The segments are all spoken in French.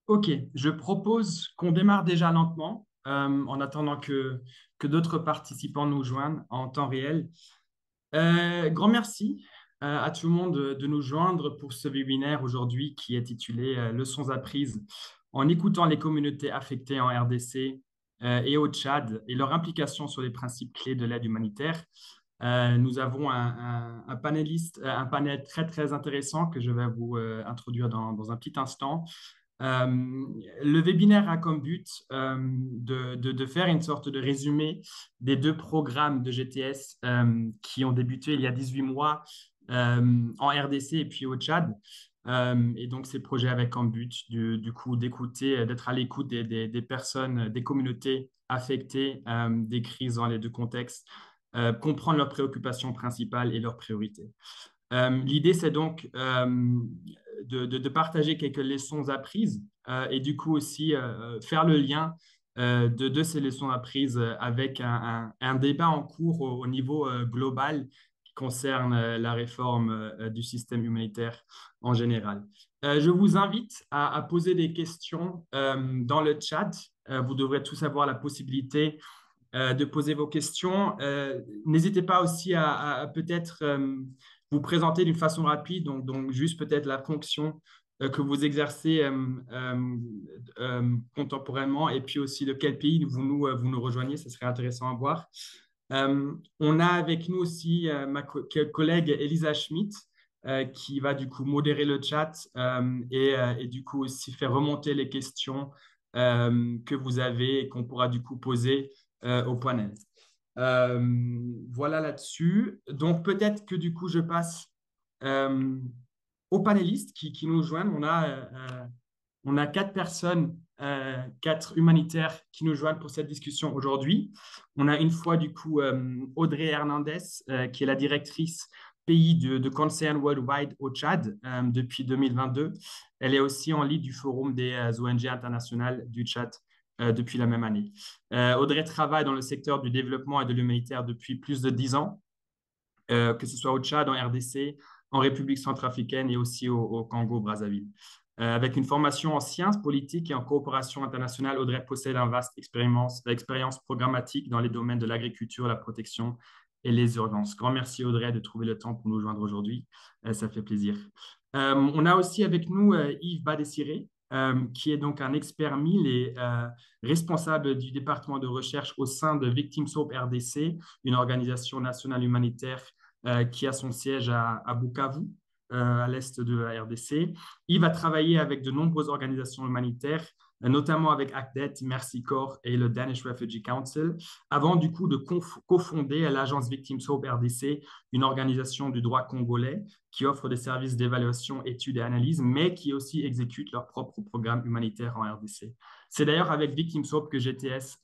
Ok, je propose qu'on démarre déjà lentement, en attendant que d'autres participants nous joignent en temps réel. Grand merci à tout le monde de nous joindre pour ce webinaire aujourd'hui qui est titulé Leçons apprises en écoutant les communautés affectées en RDC et au Tchad et leur implication sur les principes clés de l'aide humanitaire. Nous avons un panéliste, un panel très très intéressant que je vais vous introduire dans un petit instant. Euh, le webinaire a comme but de faire une sorte de résumé des deux programmes de GTS qui ont débuté il y a 18 mois en RDC et puis au Tchad. Et donc, ces projets avaient comme but du coup d'écouter, d'être à l'écoute des personnes, des communautés affectées des crises dans les deux contextes, comprendre leurs préoccupations principales et leurs priorités. L'idée, c'est donc de partager quelques leçons apprises et du coup aussi faire le lien de ces leçons apprises avec un débat en cours au niveau global qui concerne la réforme du système humanitaire en général. Je vous invite à poser des questions dans le chat. Vous devrez tous avoir la possibilité de poser vos questions. N'hésitez pas aussi à peut-être vous présenter d'une façon rapide, donc juste peut-être la fonction que vous exercez contemporainement et puis aussi de quel pays vous nous rejoignez, ce serait intéressant à voir. On a avec nous aussi collègue Elisa Schmidt qui va du coup modérer le chat et du coup aussi faire remonter les questions que vous avez et qu'on pourra du coup poser au panel. Voilà là-dessus. Donc, peut-être que du coup, je passe euh, aux panélistes qui nous joignent. On a quatre personnes, quatre humanitaires qui nous joignent pour cette discussion aujourd'hui. On a une fois du coup Audrey Hernandez, qui est la directrice pays de Concern Worldwide au Tchad depuis 2022. Elle est aussi en lead du forum des ONG internationales du Tchad depuis la même année. Audrey travaille dans le secteur du développement et de l'humanitaire depuis plus de 10 ans, que ce soit au Tchad, en RDC, en République centrafricaine et aussi au Congo-Brazzaville. Avec une formation en sciences politiques et en coopération internationale, Audrey possède une vaste expérience programmatique dans les domaines de l'agriculture, la protection et les urgences. Grand merci Audrey de trouver le temps pour nous joindre aujourd'hui. Ça fait plaisir. On a aussi avec nous Yves Badessiré, qui est donc un expert mille et responsable du département de recherche au sein de Victims Hope RDC, une organisation nationale humanitaire qui a son siège à Bukavu, à l'est de la RDC. Il va travailler avec de nombreuses organisations humanitaires, notamment avec ACDET, Mercy Corps et le Danish Refugee Council, avant du coup de cofonder l'agence Victims Hope RDC, une organisation du droit congolais qui offre des services d'évaluation, études et analyse, mais qui aussi exécute leur propre programme humanitaire en RDC. C'est d'ailleurs avec Victims Hope que GTS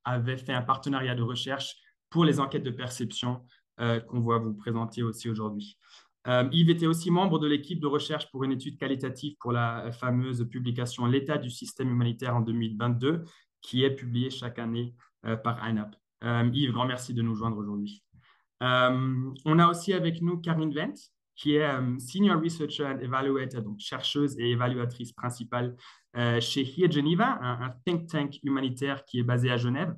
avait fait un partenariat de recherche pour les enquêtes de perception qu'on va vous présenter aussi aujourd'hui. Yves était aussi membre de l'équipe de recherche pour une étude qualitative pour la fameuse publication L'état du système humanitaire en 2022, qui est publiée chaque année par INAP. Yves, grand merci de nous joindre aujourd'hui. On a aussi avec nous Karine Wendt, qui est Senior Researcher and Evaluator, donc chercheuse et évaluatrice principale chez HERE Geneva, un think tank humanitaire qui est basé à Genève.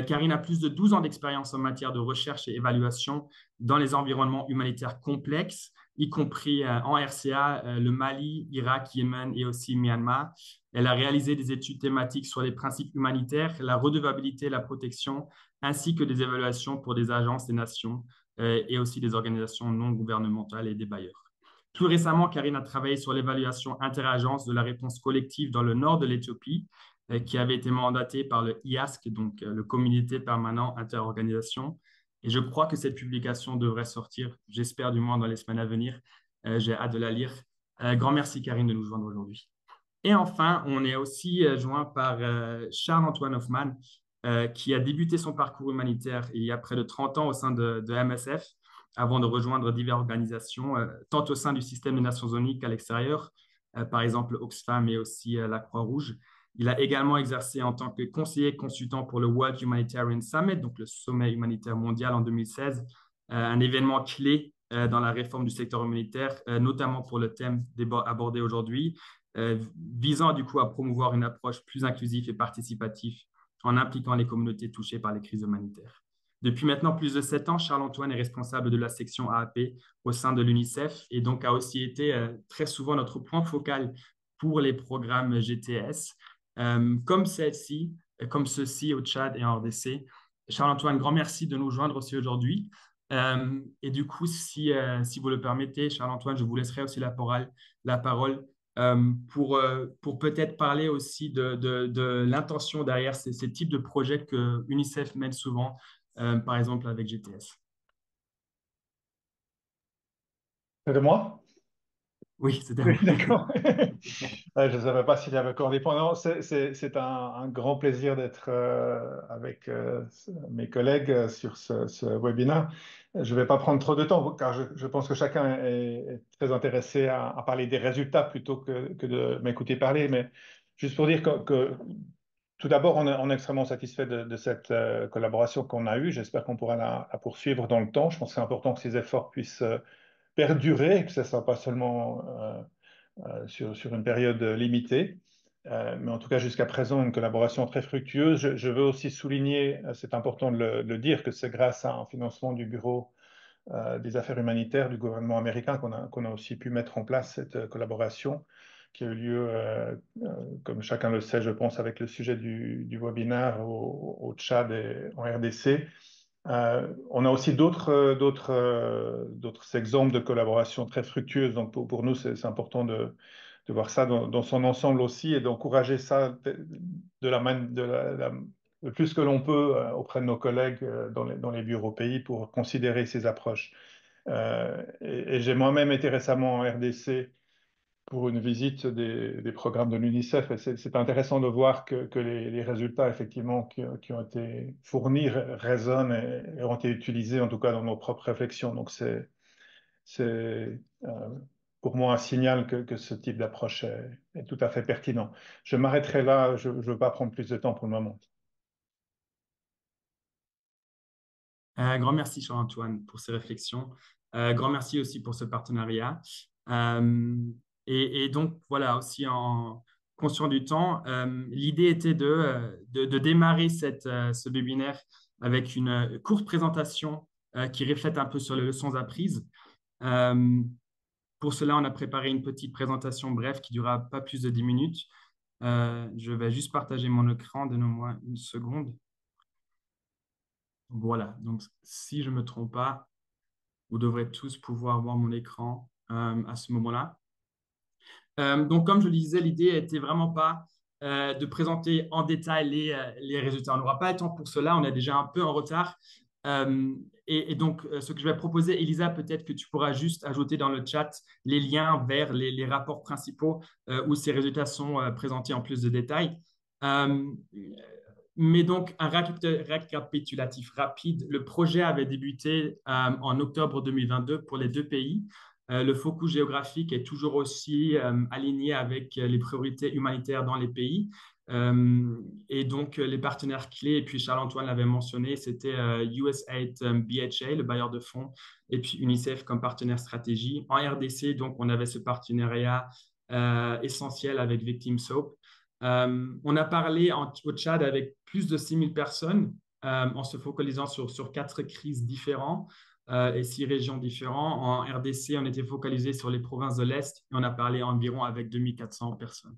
Karine a plus de 12 ans d'expérience en matière de recherche et évaluation dans les environnements humanitaires complexes, y compris en RCA, le Mali, Irak, Yémen et aussi Myanmar. Elle a réalisé des études thématiques sur les principes humanitaires, la redevabilité, la protection, ainsi que des évaluations pour des agences des nations et aussi des organisations non gouvernementales et des bailleurs. Plus récemment, Karine a travaillé sur l'évaluation interagences de la réponse collective dans le nord de l'Éthiopie, qui avait été mandaté par le IASC, donc le Comité permanent interorganisation. Et je crois que cette publication devrait sortir, j'espère du moins dans les semaines à venir. J'ai hâte de la lire. Grand merci, Karine, de nous joindre aujourd'hui. Et enfin, on est aussi joint par Charles-Antoine Hoffman, qui a débuté son parcours humanitaire il y a près de 30 ans au sein de MSF, avant de rejoindre diverses organisations, tant au sein du système des Nations Unies qu'à l'extérieur, par exemple Oxfam et aussi la Croix-Rouge. Il a également exercé en tant que conseiller consultant pour le World Humanitarian Summit, donc le sommet humanitaire mondial en 2016, un événement clé dans la réforme du secteur humanitaire, notamment pour le thème abordé aujourd'hui, visant du coup à promouvoir une approche plus inclusive et participative en impliquant les communautés touchées par les crises humanitaires. Depuis maintenant plus de 7 ans, Charles-Antoine est responsable de la section AAP au sein de l'UNICEF et donc a aussi été très souvent notre point focal pour les programmes GTS, comme celle-ci, comme ceux-ci au Tchad et en RDC. Charles-Antoine, grand merci de nous joindre aussi aujourd'hui. Et du coup, si vous le permettez, Charles-Antoine, je vous laisserai aussi la parole pour peut-être parler aussi de l'intention derrière ces types de projets que UNICEF mène souvent, par exemple avec GTS. C'est de moi? Oui, c'était Oui, moi. d'accord. Ouais, je ne savais pas s'il y avait encore des points. Non, c'est un grand plaisir d'être avec mes collègues sur ce webinaire. Je ne vais pas prendre trop de temps car je pense que chacun est très intéressé à parler des résultats plutôt que de m'écouter parler. Mais juste pour dire que tout d'abord, on est extrêmement satisfait de cette collaboration qu'on a eue. J'espère qu'on pourra la poursuivre dans le temps. Je pense que c'est important que ces efforts puissent perdurer et que ce ne soit pas seulement sur une période limitée. Mais en tout cas, jusqu'à présent, une collaboration très fructueuse. Je veux aussi souligner, c'est important de le dire, que c'est grâce à un financement du Bureau des affaires humanitaires du gouvernement américain qu'on a aussi pu mettre en place cette collaboration qui a eu lieu, comme chacun le sait, je pense, avec le sujet du webinaire au Tchad et en RDC. On a aussi d'autres exemples de collaboration très fructueuses. Donc pour nous, c'est important de voir ça dans son ensemble aussi et d'encourager ça le plus que l'on peut auprès de nos collègues dans les bureaux pays pour considérer ces approches. Et j'ai moi-même été récemment en RDC pour une visite des programmes de l'UNICEF. Et c'est intéressant de voir que les résultats, effectivement, qui ont été fournis résonnent et ont été utilisés, en tout cas, dans nos propres réflexions. Donc, c'est pour moi un signal que ce type d'approche est tout à fait pertinent. Je m'arrêterai là, je ne veux pas prendre plus de temps pour le moment. Grand merci, Charles-Antoine, pour ces réflexions. Grand merci aussi pour ce partenariat. Euh, et donc, voilà, aussi en conscient du temps, l'idée était de démarrer ce webinaire avec une courte présentation qui reflète un peu sur les leçons apprises. Euh, pour cela, on a préparé une petite présentation brève qui durera pas plus de 10 minutes. Je vais juste partager mon écran, donnez-moi une seconde. Voilà, donc si je ne me trompe pas, vous devrez tous pouvoir voir mon écran à ce moment-là. Donc, comme je le disais, l'idée n'était vraiment pas de présenter en détail les résultats. On n'aura pas le temps pour cela, on est déjà un peu en retard. Et donc, ce que je vais proposer, Elisa, peut-être que tu pourras juste ajouter dans le chat les liens vers les rapports principaux où ces résultats sont présentés en plus de détails. Euh, mais donc, un récapitulatif rapide. Le projet avait débuté en octobre 2022 pour les deux pays. Le focus géographique est toujours aussi aligné avec les priorités humanitaires dans les pays. Et donc, les partenaires clés, et puis Charles-Antoine l'avait mentionné, c'était USAID BHA, le bailleur de fonds, et puis UNICEF comme partenaire stratégie. En RDC, donc, on avait ce partenariat essentiel avec Victim Soap. On a parlé au Tchad avec plus de 6000 personnes en se focalisant sur 4 crises différentes et 6 régions différentes. En RDC, on était focalisé sur les provinces de l'Est et on a parlé environ avec 2400 personnes.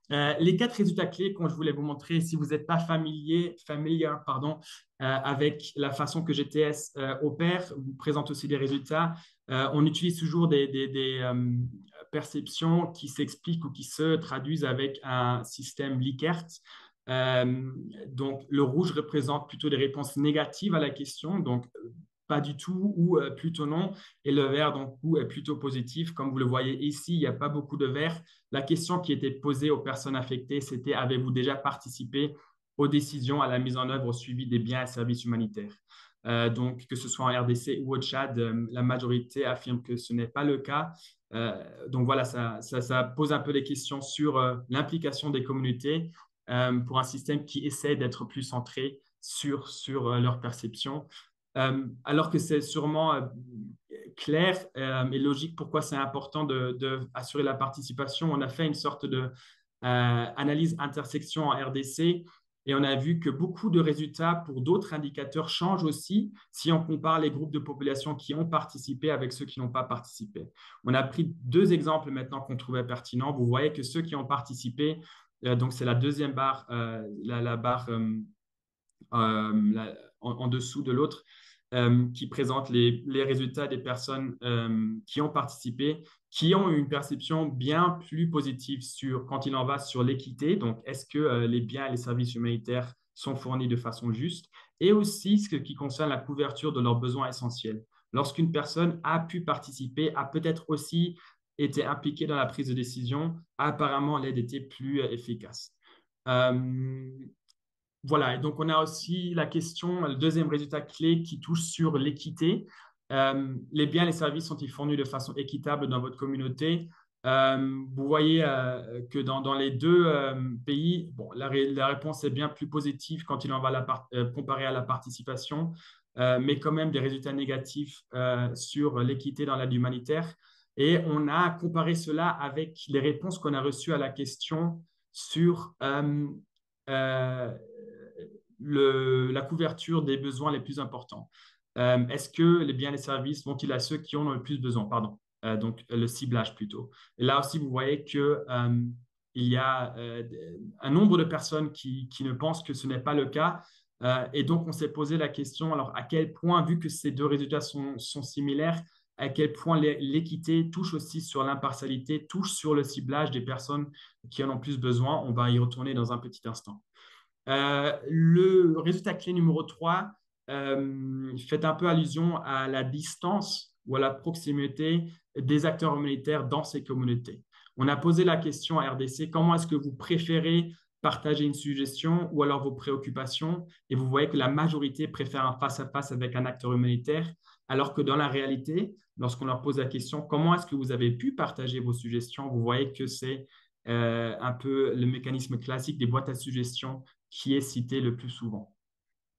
Les 4 résultats clés que je voulais vous montrer, si vous n'êtes pas familier avec la façon que GTS opère, vous présente aussi des résultats. On utilise toujours des perceptions qui s'expliquent ou qui se traduisent avec un système Likert. Donc, le rouge représente plutôt des réponses négatives à la question, donc pas du tout ou plutôt non. Et le vert, donc, est plutôt positif. Comme vous le voyez ici, il n'y a pas beaucoup de vert. La question qui était posée aux personnes affectées, c'était avez-vous déjà participé aux décisions, à la mise en œuvre, au suivi des biens et services humanitaires? Donc, que ce soit en RDC ou au Tchad, la majorité affirme que ce n'est pas le cas. Donc voilà, ça pose un peu des questions sur l'implication des communautés pour un système qui essaie d'être plus centré sur leur perception. Alors que c'est sûrement clair et logique pourquoi c'est important d'assurer la participation. On a fait une sorte de analyse intersection en RDC et on a vu que beaucoup de résultats pour d'autres indicateurs changent aussi si on compare les groupes de population qui ont participé avec ceux qui n'ont pas participé. On a pris deux exemples maintenant qu'on trouvait pertinents. Vous voyez que ceux qui ont participé, donc c'est la deuxième barre, la barre en dessous de l'autre, qui présente les résultats des personnes qui ont participé, qui ont une perception bien plus positive sur, quand il en va sur l'équité, donc est-ce que les biens et les services humanitaires sont fournis de façon juste, et aussi ce qui concerne la couverture de leurs besoins essentiels. Lorsqu'une personne a pu participer, a peut-être aussi été impliquée dans la prise de décision, apparemment l'aide était plus efficace. Euh, voilà, et donc on a aussi la question, le deuxième résultat clé qui touche sur l'équité. Les biens et les services sont-ils fournis de façon équitable dans votre communauté? Vous voyez que dans les deux pays, bon, la réponse est bien plus positive quand il en va comparé à la participation, mais quand même des résultats négatifs sur l'équité dans l'aide humanitaire. Et on a comparé cela avec les réponses qu'on a reçues à la question sur euh, la couverture des besoins les plus importants. Est-ce que les biens et les services vont-ils à ceux qui en ont le plus besoin? Pardon. Donc, le ciblage plutôt. Et là aussi, vous voyez que il y a un nombre de personnes qui ne pensent que ce n'est pas le cas. Et donc, on s'est posé la question, alors à quel point, vu que ces deux résultats sont similaires, à quel point l'équité touche aussi sur l'impartialité, touche sur le ciblage des personnes qui en ont plus besoin. On va y retourner dans un petit instant. Le résultat clé numéro 3 fait un peu allusion à la distance ou à la proximité des acteurs humanitaires dans ces communautés. On a posé la question à RDC, comment est-ce que vous préférez partager une suggestion ou alors vos préoccupations? Et vous voyez que la majorité préfère un face-à-face avec un acteur humanitaire, alors que dans la réalité, lorsqu'on leur pose la question, comment est-ce que vous avez pu partager vos suggestions? Vous voyez que c'est un peu le mécanisme classique des boîtes à suggestions qui est cité le plus souvent.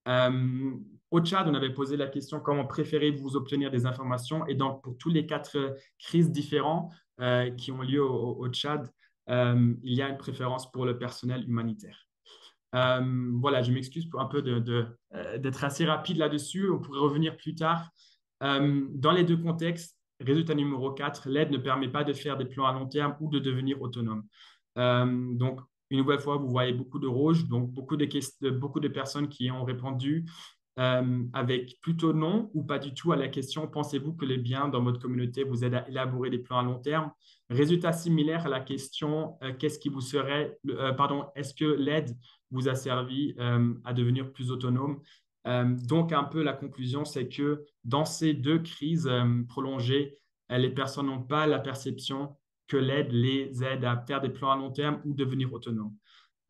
Euh, Au Tchad, on avait posé la question comment préférez-vous obtenir des informations? Et donc, pour tous les quatre crises différents qui ont lieu au Tchad, il y a une préférence pour le personnel humanitaire. Voilà, je m'excuse pour un peu d'être assez rapide là-dessus. On pourrait revenir plus tard. Dans les deux contextes, résultat numéro 4, l'aide ne permet pas de faire des plans à long terme ou de devenir autonome. Donc, une nouvelle fois, vous voyez beaucoup de rouge, donc beaucoup de personnes qui ont répondu avec plutôt non ou pas du tout à la question pensez-vous que les biens dans votre communauté vous aident à élaborer des plans à long terme? Résultat similaire à la question qu'est-ce qui vous serait, pardon, est-ce que l'aide vous a servi à devenir plus autonome? Donc, un peu la conclusion, c'est que dans ces deux crises prolongées, les personnes n'ont pas la perception que l'aide les aide à faire des plans à long terme ou devenir autonomes.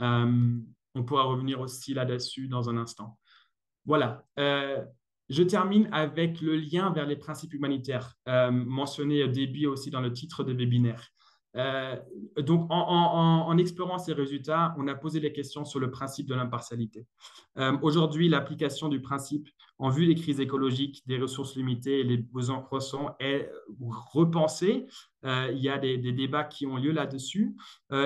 Euh, on pourra revenir aussi là-dessus dans un instant. Voilà. Je termine avec le lien vers les principes humanitaires, mentionné au début aussi dans le titre de webinaire. Euh, donc, en explorant ces résultats, on a posé des questions sur le principe de l'impartialité. Aujourd'hui, l'application du principe en vue des crises écologiques, des ressources limitées et les besoins croissants est repensée. Il y a des débats qui ont lieu là-dessus.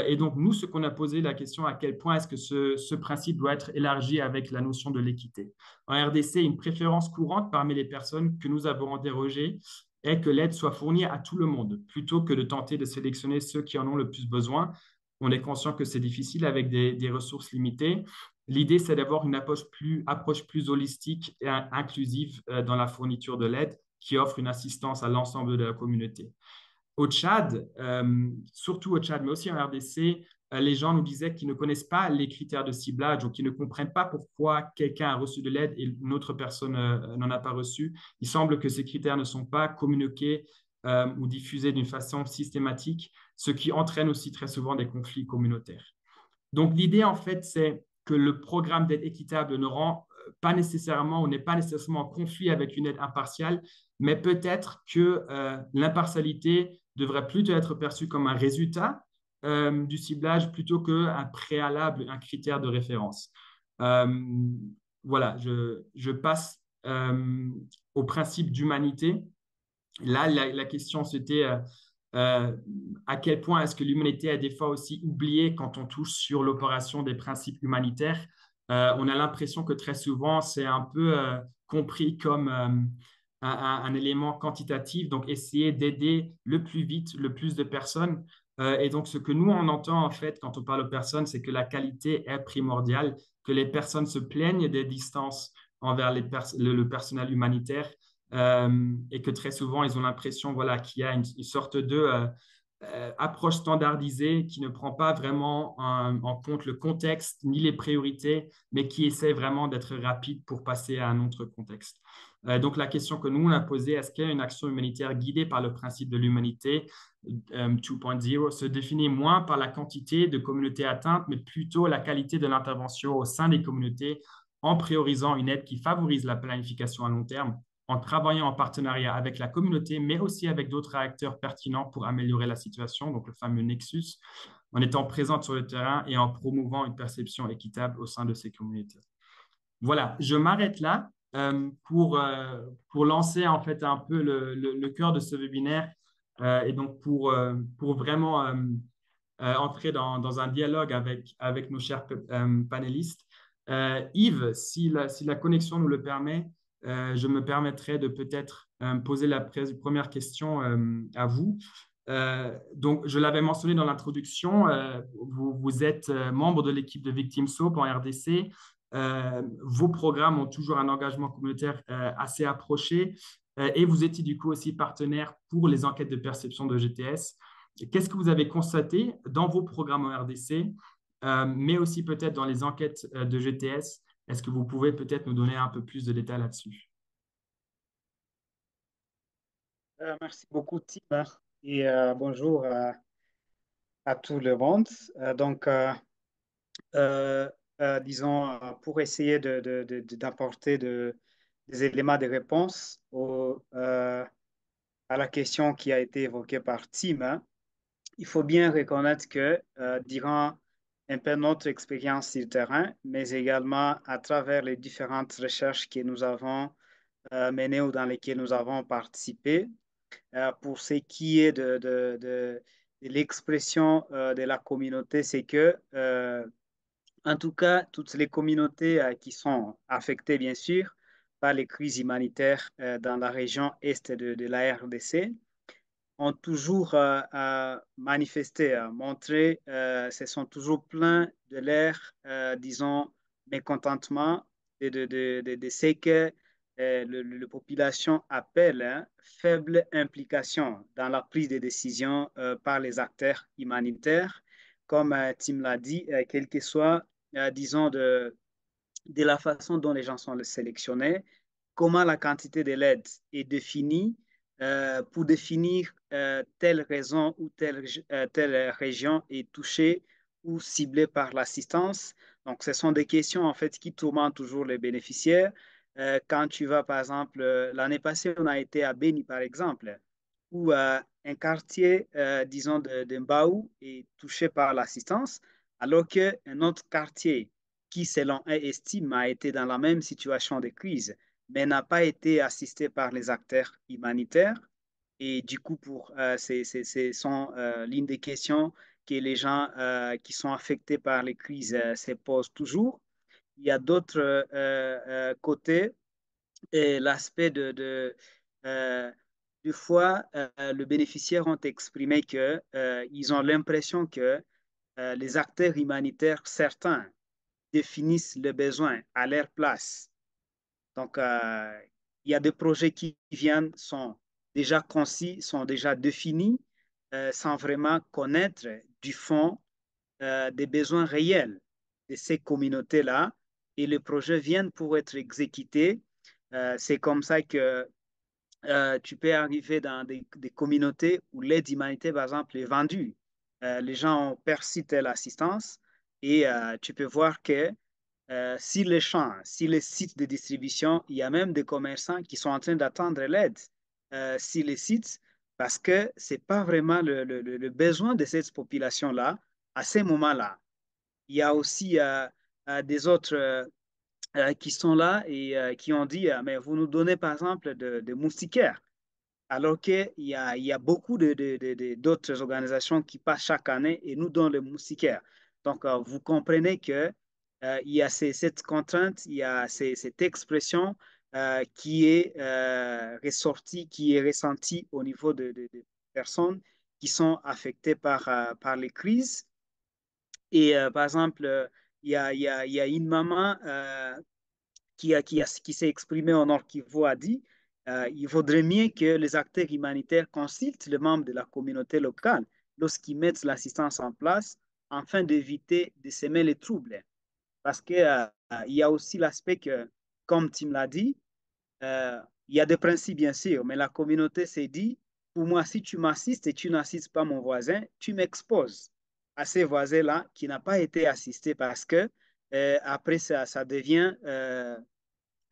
Et donc, nous, ce qu'on a posé la question, à quel point est-ce que ce principe doit être élargi avec la notion de l'équité? En RDC, une préférence courante parmi les personnes que nous avons interrogées est que l'aide soit fournie à tout le monde, plutôt que de tenter de sélectionner ceux qui en ont le plus besoin. On est conscient que c'est difficile avec des ressources limitées. L'idée, c'est d'avoir une approche plus holistique et inclusive dans la fourniture de l'aide qui offre une assistance à l'ensemble de la communauté. Au Tchad, surtout au Tchad, mais aussi en RDC, les gens nous disaient qu'ils ne connaissent pas les critères de ciblage ou qu'ils ne comprennent pas pourquoi quelqu'un a reçu de l'aide et une autre personne n'en a pas reçu. Il semble que ces critères ne sont pas communiqués ou diffusés d'une façon systématique, ce qui entraîne aussi très souvent des conflits communautaires. Donc, l'idée, en fait, c'est que le programme d'aide équitable ne rend pas nécessairement ou n'est pas nécessairement en conflit avec une aide impartiale, mais peut-être que l'impartialité devrait plutôt être perçue comme un résultat du ciblage plutôt qu'un préalable, un critère de référence. Euh, voilà, je passe au principe d'humanité. Là, la question, c'était euh, à quel point est-ce que l'humanité est des fois aussi oubliée quand on touche sur l'opération des principes humanitaires. On a l'impression que très souvent, c'est un peu compris comme un élément quantitatif, donc essayer d'aider le plus vite, le plus de personnes. Et donc, ce que nous, on entend en fait quand on parle aux personnes, c'est que la qualité est primordiale, que les personnes se plaignent des distances envers le personnel humanitaire et que très souvent, ils ont l'impression voilà, qu'il y a une sorte de approche standardisée qui ne prend pas vraiment en compte le contexte ni les priorités, mais qui essaie vraiment d'être rapide pour passer à un autre contexte. Donc, la question que nous, on a posée, est-ce qu'il y a une action humanitaire guidée par le principe de l'humanité 2.0 se définit moins par la quantité de communautés atteintes, mais plutôt la qualité de l'intervention au sein des communautés en priorisant une aide qui favorise la planification à long terme en travaillant en partenariat avec la communauté, mais aussi avec d'autres acteurs pertinents pour améliorer la situation, donc le fameux Nexus, en étant présente sur le terrain et en promouvant une perception équitable au sein de ces communautés. Voilà, je m'arrête là pour lancer en fait un peu le cœur de ce webinaire et donc pour vraiment entrer dans un dialogue avec nos chers panélistes. Yves, si la connexion nous le permet, je me permettrai de peut-être poser la première question à vous. Donc, je l'avais mentionné dans l'introduction, vous êtes membre de l'équipe de Victim Soap en RDC. Vos programmes ont toujours un engagement communautaire assez approché et vous étiez du coup aussi partenaire pour les enquêtes de perception de GTS. Qu'est-ce que vous avez constaté dans vos programmes en RDC, mais aussi peut-être dans les enquêtes de GTS? Est-ce que vous pouvez peut-être nous donner un peu plus de détails là-dessus? Merci beaucoup, Tim, et bonjour à tout le monde. Donc, euh, disons, pour essayer d'apporter des éléments de réponse à la question qui a été évoquée par Tim, hein, il faut bien reconnaître que durant un peu notre expérience sur le terrain, mais également à travers les différentes recherches que nous avons menées ou dans lesquelles nous avons participé, pour ce qui est de l'expression de la communauté, c'est que, en tout cas, toutes les communautés qui sont affectées, bien sûr, par les crises humanitaires dans la région est de la RDC, ont toujours manifesté, montré, se sont toujours pleins de l'air, disons, mécontentement de ce que la population appelle faible implication dans la prise de décision par les acteurs humanitaires. Comme Tim l'a dit, quel que soit, disons, de la façon dont les gens sont sélectionnés, comment la quantité de l'aide est définie pour définir telle raison ou telle région est touchée ou ciblée par l'assistance. Donc, ce sont des questions en fait qui tourmentent toujours les bénéficiaires. Quand tu vas, par exemple, l'année passée, on a été à Beni, par exemple, où un quartier, disons, de Mbaou est touché par l'assistance, alors qu'un autre quartier qui, selon eux, estime a été dans la même situation de crise, mais n'a pas été assisté par les acteurs humanitaires. Et du coup, ce sont l'une des questions que les gens qui sont affectés par les crises se posent toujours. Il y a d'autres côtés, et l'aspect euh, des fois, le bénéficiaire ont exprimé que ils ont l'impression que les acteurs humanitaires, certains, définissent les besoins à leur place. Donc, il y a des projets qui viennent, sont déjà concis, sont déjà définis, sans vraiment connaître du fond des besoins réels de ces communautés-là. Et les projets viennent pour être exécutés. C'est comme ça que tu peux arriver dans des communautés où l'aide humanitaire, par exemple, est vendue. Les gens ont perçu telle assistance et tu peux voir que si les champs, si les sites de distribution, il y a même des commerçants qui sont en train d'attendre l'aide si les sites, parce que ce n'est pas vraiment le besoin de cette population-là à ces moments-là. Il y a aussi des autres qui sont là et qui ont dit, mais vous nous donnez par exemple de moustiquaires. alors qu'il y a beaucoup d'autres organisations qui passent chaque année et nous donnent le moustiquaire. Donc, vous comprenez que il y a cette contrainte, il y a cette expression qui est ressortie, qui est ressentie au niveau de personnes qui sont affectées par les crises. Et par exemple, il y a une maman qui s'est exprimée au Nord Kivu a dit il vaudrait mieux que les acteurs humanitaires consultent les membres de la communauté locale lorsqu'ils mettent l'assistance en place afin d'éviter de semer les troubles. Parce qu'il y a aussi l'aspect que, comme Tim l'a dit, euh, il y a des principes, bien sûr, mais la communauté s'est dit, pour moi, si tu m'assistes et tu n'assistes pas mon voisin, tu m'exposes à ces voisins-là qui n'ont pas été assistés parce que après, ça devient,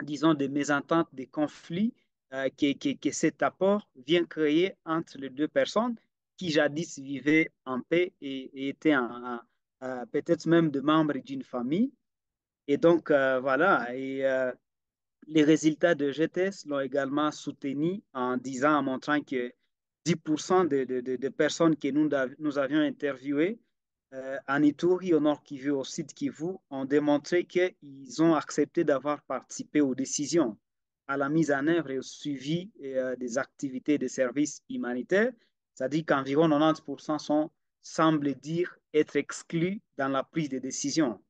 disons, des mésententes, des conflits que cet apport vient créer entre les deux personnes qui jadis vivaient en paix et étaient peut-être même de membres d'une famille. Et donc, voilà. Et les résultats de GTS l'ont également soutenu en disant, en montrant que 10% de personnes que nous avions interviewées en Ituri, au Nord Kivu, au Sud Kivu, ont démontré qu'ils ont accepté d'avoir participé aux décisions, à la mise en œuvre et au suivi des activités de services humanitaires. C'est-à-dire qu'environ 90% semblent dire être exclus dans la prise de décision.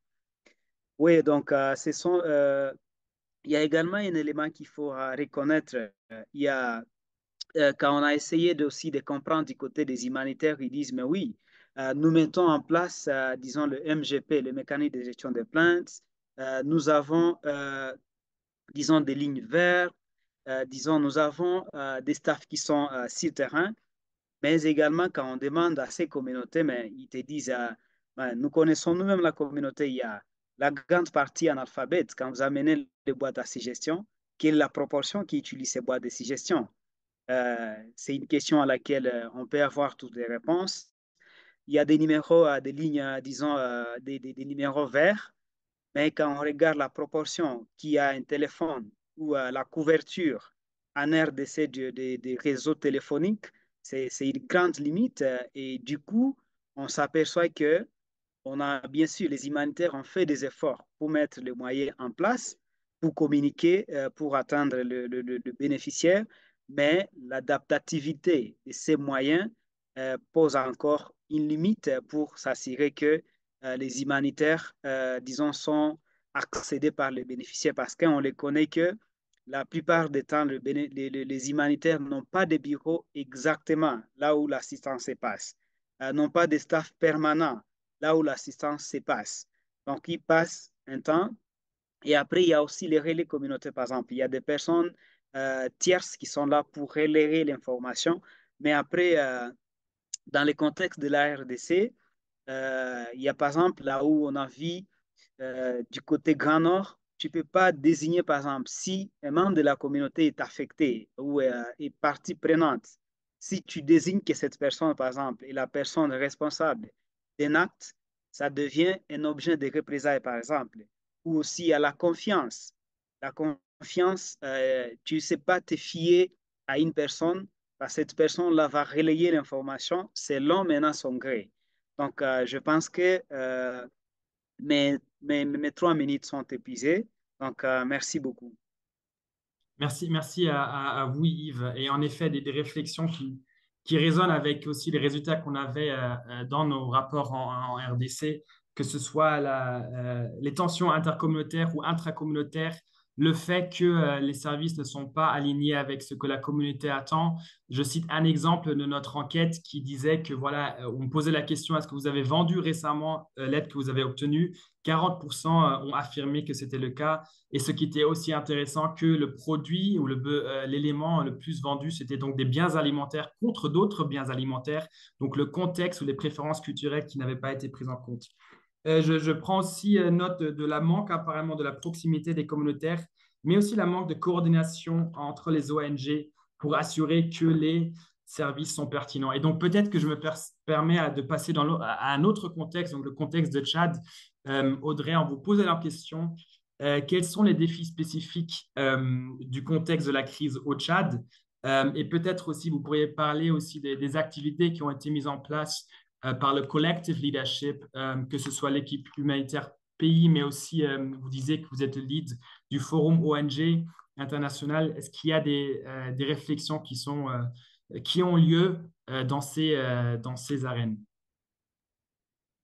Oui, donc il y a également un élément qu'il faut reconnaître. Il y a, quand on a essayé aussi de comprendre du côté des humanitaires, ils disent, mais oui, nous mettons en place, disons, le MGP, le mécanisme de gestion des plaintes. Nous avons, disons, des lignes vertes. Disons, nous avons des staffs qui sont sur terrain. Mais également, quand on demande à ces communautés, mais ils te disent, ben, nous connaissons nous-mêmes la communauté, il y a la grande partie analphabète. Quand vous amenez les boîtes à suggestion, quelle est la proportion qui utilise ces boîtes de suggestion? C'est une question à laquelle on peut avoir toutes les réponses. Il y a des numéros, des lignes, disons, des numéros verts, mais quand on regarde la proportion qui a un téléphone ou la couverture en RDC des réseaux téléphoniques, c'est une grande limite. Et du coup, on s'aperçoit que on a bien sûr, les humanitaires ont fait des efforts pour mettre les moyens en place, pour communiquer, pour atteindre le bénéficiaire, mais l'adaptativité de ces moyens pose encore une limite pour s'assurer que les humanitaires, disons, sont accédés par les bénéficiaires parce qu'on les connaît que la plupart des temps, les humanitaires n'ont pas de bureau exactement là où l'assistance se passe, n'ont pas de staff permanent là où l'assistance se passe. Donc, ils passent un temps et après, il y a aussi les relais communautaires, par exemple. Il y a des personnes tierces qui sont là pour relayer l'information, mais après, dans le contexte de la RDC, il y a par exemple là où on a vu du côté Grand Nord, tu ne peux pas désigner par exemple si un membre de la communauté est affecté ou est partie prenante. Si tu désignes que cette personne, par exemple, est la personne responsable d'un acte, ça devient un objet de représailles, par exemple. Ou aussi à la confiance. La confiance, tu ne sais pas te fier à une personne parce que cette personne-là va relayer l'information selon maintenant son gré. Donc, je pense que mes 3 minutes sont épuisées. Donc, merci beaucoup. Merci à vous, Yves. Et en effet, des réflexions qui résonnent avec aussi les résultats qu'on avait dans nos rapports en RDC, que ce soit les tensions intercommunautaires ou intracommunautaires, le fait que les services ne sont pas alignés avec ce que la communauté attend. Je cite un exemple de notre enquête qui disait que, voilà, on me posait la question, est-ce que vous avez vendu récemment l'aide que vous avez obtenue? 40% ont affirmé que c'était le cas. Et ce qui était aussi intéressant, que le produit ou l'élément le plus vendu, c'était donc des biens alimentaires contre d'autres biens alimentaires. Donc le contexte ou les préférences culturelles qui n'avaient pas été prises en compte. Je prends aussi note de la manque apparemment de la proximité des communautaires, mais aussi la manque de coordination entre les ONG pour assurer que les services sont pertinents. Et donc peut-être que je me permets de passer à un autre contexte, donc le contexte de Tchad. Audrey, en vous posant la question, quels sont les défis spécifiques du contexte de la crise au Tchad? Et peut-être aussi, vous pourriez parler aussi des activités qui ont été mises en place par le collective leadership, que ce soit l'équipe humanitaire pays, mais aussi, vous disiez que vous êtes le lead du forum ONG international. Est-ce qu'il y a des réflexions qui ont lieu dans ces arènes?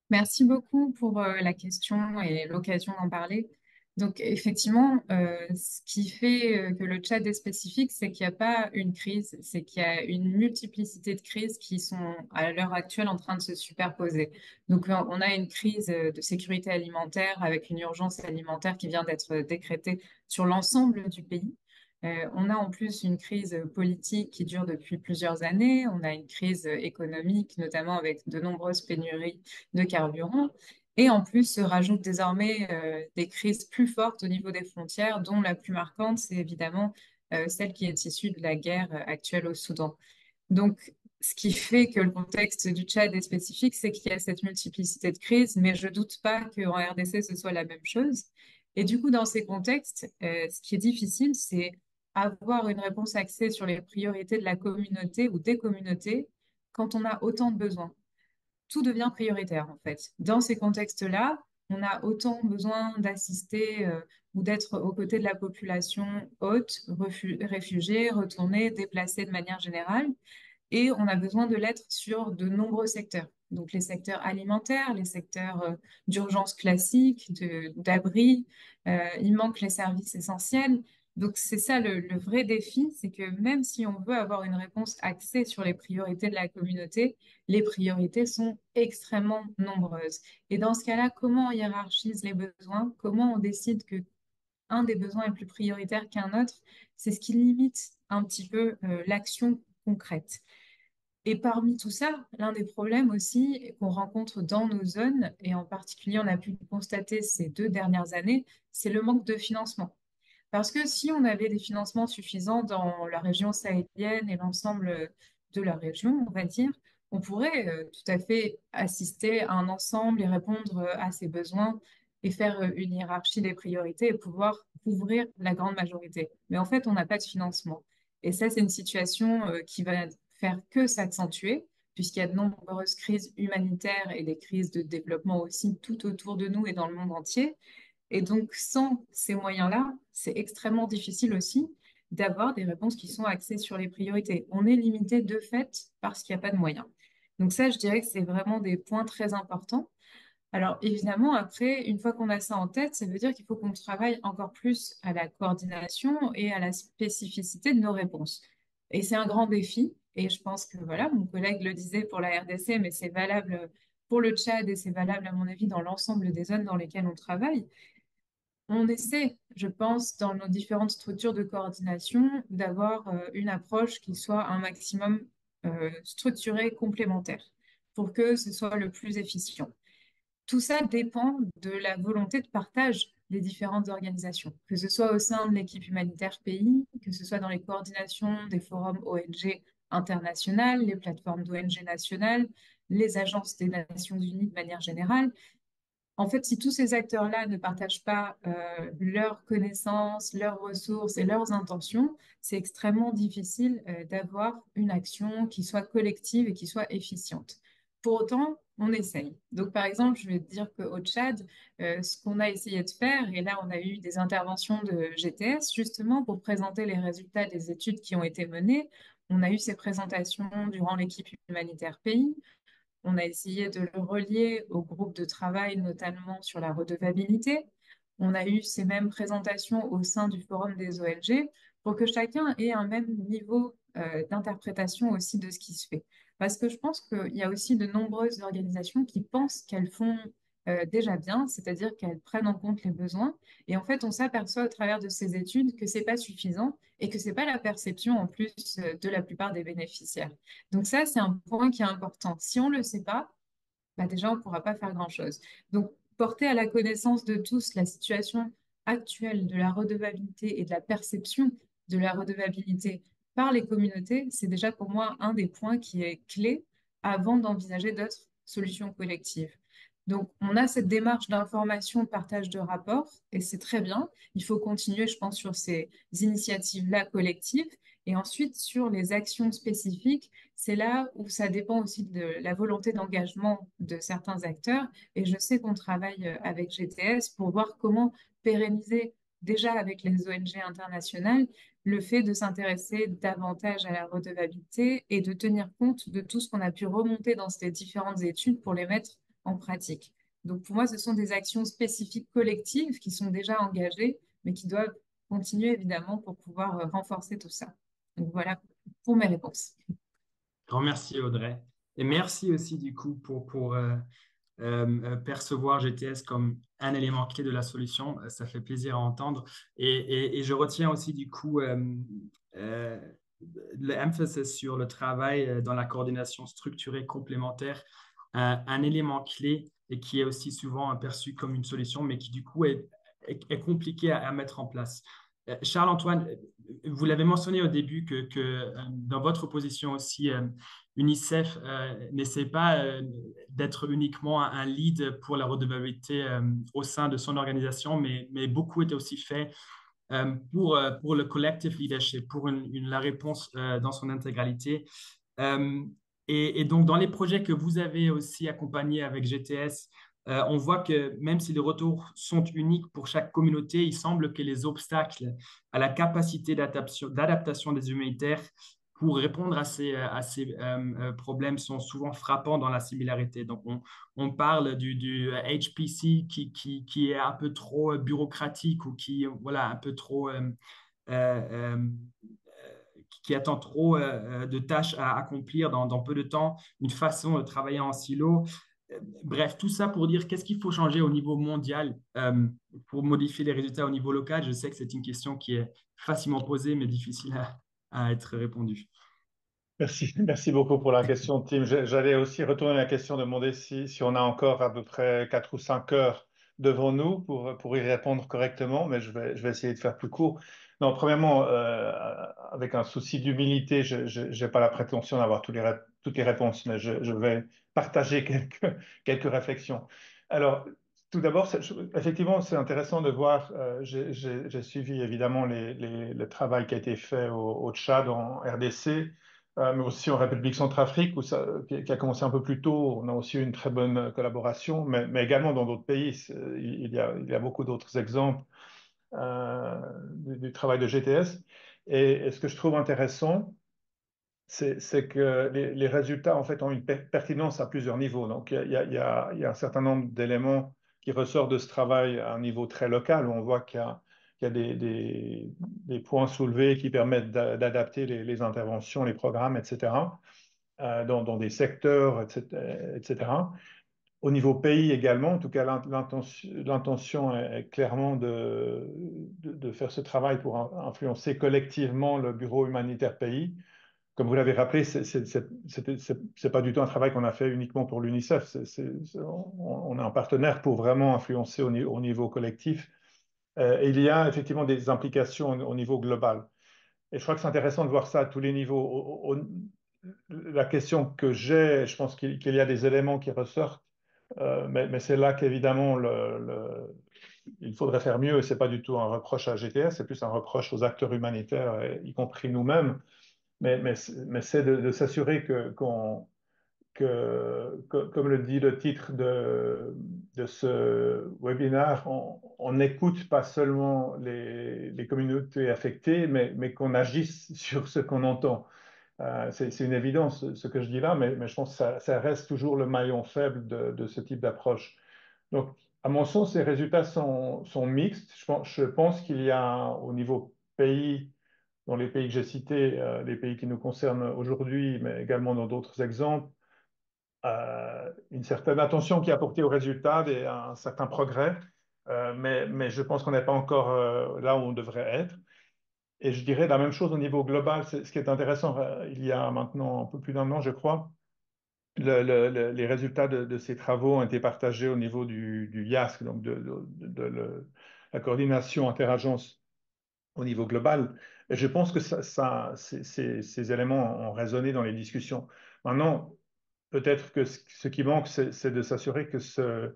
Merci beaucoup pour la question et l'occasion d'en parler. Donc, effectivement, ce qui fait que le Tchad est spécifique, c'est qu'il n'y a pas une crise, c'est qu'il y a une multiplicité de crises qui sont à l'heure actuelle en train de se superposer. Donc, on a une crise de sécurité alimentaire avec une urgence alimentaire qui vient d'être décrétée sur l'ensemble du pays. On a en plus une crise politique qui dure depuis plusieurs années. On a une crise économique, notamment avec de nombreuses pénuries de carburant. Et en plus, se rajoutent désormais des crises plus fortes au niveau des frontières, dont la plus marquante, c'est évidemment celle qui est issue de la guerre actuelle au Soudan. Donc, ce qui fait que le contexte du Tchad est spécifique, c'est qu'il y a cette multiplicité de crises, mais je doute pas qu'en RDC, ce soit la même chose. Et du coup, dans ces contextes, ce qui est difficile, c'est avoir une réponse axée sur les priorités de la communauté ou des communautés quand on a autant de besoins. Tout devient prioritaire, en fait. Dans ces contextes-là, on a autant besoin d'assister ou d'être aux côtés de la population haute, réfugiée, retournée, déplacée de manière générale. Et on a besoin de l'être sur de nombreux secteurs. Donc les secteurs alimentaires, les secteurs d'urgence classique, d'abri, il manque les services essentiels. Donc c'est ça le vrai défi, c'est que même si on veut avoir une réponse axée sur les priorités de la communauté, les priorités sont extrêmement nombreuses. Et dans ce cas-là, comment on hiérarchise les besoins? Comment on décide que un des besoins est plus prioritaire qu'un autre? C'est ce qui limite un petit peu l'action concrète. Et parmi tout ça, l'un des problèmes aussi qu'on rencontre dans nos zones, et en particulier on a pu le constater ces 2 dernières années, c'est le manque de financement. Parce que si on avait des financements suffisants dans la région sahélienne et l'ensemble de la région, on va dire, on pourrait tout à fait assister à un ensemble et répondre à ces besoins et faire une hiérarchie des priorités et pouvoir couvrir la grande majorité. Mais en fait, on n'a pas de financement. Et ça, c'est une situation qui va faire que s'accentuer, puisqu'il y a de nombreuses crises humanitaires et des crises de développement aussi tout autour de nous et dans le monde entier. Et donc, sans ces moyens-là, c'est extrêmement difficile aussi d'avoir des réponses qui sont axées sur les priorités. On est limité de fait parce qu'il n'y a pas de moyens. Donc ça, je dirais que c'est vraiment des points très importants. Alors évidemment, après, une fois qu'on a ça en tête, ça veut dire qu'il faut qu'on travaille encore plus à la coordination et à la spécificité de nos réponses. Et c'est un grand défi. Et je pense que voilà, mon collègue le disait pour la RDC, mais c'est valable pour le Tchad et c'est valable à mon avis dans l'ensemble des zones dans lesquelles on travaille. On essaie, je pense, dans nos différentes structures de coordination, d'avoir une approche qui soit un maximum structurée, complémentaire, pour que ce soit le plus efficient. Tout ça dépend de la volonté de partage des différentes organisations, que ce soit au sein de l'équipe humanitaire pays, que ce soit dans les coordinations des forums ONG internationales, les plateformes d'ONG nationales, les agences des Nations Unies de manière générale. En fait, si tous ces acteurs-là ne partagent pas leurs connaissances, leurs ressources et leurs intentions, c'est extrêmement difficile d'avoir une action qui soit collective et qui soit efficiente. Pour autant, on essaye. Donc, par exemple, je vais te dire qu'au Tchad, ce qu'on a essayé de faire, et là, on a eu des interventions de GTS justement pour présenter les résultats des études qui ont été menées. On a eu ces présentations durant l'équipe humanitaire pays. On a essayé de le relier au groupe de travail, notamment sur la redevabilité. On a eu ces mêmes présentations au sein du Forum des ONG pour que chacun ait un même niveau d'interprétation aussi de ce qui se fait. Parce que je pense qu'il y a aussi de nombreuses organisations qui pensent qu'elles font déjà bien, c'est-à-dire qu'elles prennent en compte les besoins. Et en fait, on s'aperçoit au travers de ces études que c'est pas suffisant et que c'est pas la perception en plus de la plupart des bénéficiaires. Donc ça, c'est un point qui est important. Si on ne le sait pas, bah déjà, on ne pourra pas faire grand-chose. Donc, porter à la connaissance de tous la situation actuelle de la redevabilité et de la perception de la redevabilité par les communautés, c'est déjà pour moi un des points qui est clé avant d'envisager d'autres solutions collectives. Donc, on a cette démarche d'information, de partage de rapports, et c'est très bien. Il faut continuer, je pense, sur ces initiatives-là collectives. Et ensuite, sur les actions spécifiques, c'est là où ça dépend aussi de la volonté d'engagement de certains acteurs. Et je sais qu'on travaille avec GTS pour voir comment pérenniser déjà avec les ONG internationales le fait de s'intéresser davantage à la redevabilité et de tenir compte de tout ce qu'on a pu remonter dans ces différentes études pour les mettre en pratique. Donc pour moi, ce sont des actions spécifiques collectives qui sont déjà engagées, mais qui doivent continuer évidemment pour pouvoir renforcer tout ça. Donc voilà pour mes réponses. Grand merci, Audrey. Et merci aussi, du coup, pour percevoir GTS comme un élément clé de la solution. Ça fait plaisir à entendre. Et je retiens aussi, du coup, euh, l'emphasis sur le travail dans la coordination structurée complémentaire, un élément clé et qui est aussi souvent perçu comme une solution, mais qui, du coup, est compliqué à mettre en place. Charles-Antoine, vous l'avez mentionné au début que dans votre position aussi, UNICEF n'essaie pas d'être uniquement un lead pour la redevabilité au sein de son organisation, mais beaucoup est aussi fait pour le collective leadership, pour la réponse dans son intégralité. Euh, et donc, dans les projets que vous avez aussi accompagnés avec GTS, on voit que même si les retours sont uniques pour chaque communauté, il semble que les obstacles à la capacité d'adaptation des humanitaires pour répondre à ces problèmes sont souvent frappants dans la similarité. Donc, on parle du HPC qui est un peu trop bureaucratique ou qui, voilà, un peu trop euh, qui attend trop de tâches à accomplir dans peu de temps, une façon de travailler en silo. Bref, tout ça pour dire qu'est-ce qu'il faut changer au niveau mondial pour modifier les résultats au niveau local. Je sais que c'est une question qui est facilement posée, mais difficile à être répondue. Merci, merci beaucoup pour la question, Tim. J'allais aussi retourner la question, demander si on a encore à peu près 4 ou 5 heures devant nous pour y répondre correctement, mais je vais essayer de faire plus court. Non, premièrement, avec un souci d'humilité, je n'ai pas la prétention d'avoir toutes les réponses, mais je vais partager quelques réflexions. Alors, tout d'abord, effectivement, c'est intéressant de voir, j'ai suivi évidemment le travail qui a été fait au Tchad, en RDC, mais aussi en République centrafrique, qui a commencé un peu plus tôt. On a aussi eu une très bonne collaboration, mais également dans d'autres pays. Il y a beaucoup d'autres exemples du travail de GTS. Et ce que je trouve intéressant, c'est que les résultats en fait ont une pertinence à plusieurs niveaux. Donc il y a un certain nombre d'éléments qui ressortent de ce travail à un niveau très local, où on voit qu'il y a des points soulevés qui permettent d'adapter les interventions, les programmes, etc., dans des secteurs, etc. Au niveau pays également, en tout cas, l'intention est clairement de faire ce travail pour influencer collectivement le bureau humanitaire pays. Comme vous l'avez rappelé, c'est pas du tout un travail qu'on a fait uniquement pour l'UNICEF. On est un partenaire pour vraiment influencer au niveau collectif. Et il y a effectivement des implications au niveau global. Et je crois que c'est intéressant de voir ça à tous les niveaux. La question que j'ai, je pense qu'il y a des éléments qui ressortent, mais c'est là qu'évidemment il faudrait faire mieux. Et c'est pas du tout un reproche à GTS, c'est plus un reproche aux acteurs humanitaires, y compris nous-mêmes. Mais c'est de s'assurer comme le dit le titre de ce webinaire, on n'écoute pas seulement les communautés affectées, mais qu'on agisse sur ce qu'on entend. C'est une évidence ce que je dis là, mais je pense que ça reste toujours le maillon faible de ce type d'approche. Donc, à mon sens, les résultats sont mixtes. Je pense qu'il y a au niveau pays, dans les pays que j'ai cités, les pays qui nous concernent aujourd'hui, mais également dans d'autres exemples, une certaine attention qui est apportée aux résultats et un certain progrès, mais je pense qu'on n'est pas encore là où on devrait être. Et je dirais la même chose au niveau global. Ce qui est intéressant, il y a maintenant un peu plus d'un an, je crois, les résultats de ces travaux ont été partagés au niveau du IASC, donc la coordination interagence au niveau global. Et je pense que ces éléments ont résonné dans les discussions. Maintenant, peut-être que ce qui manque, c'est de s'assurer que ce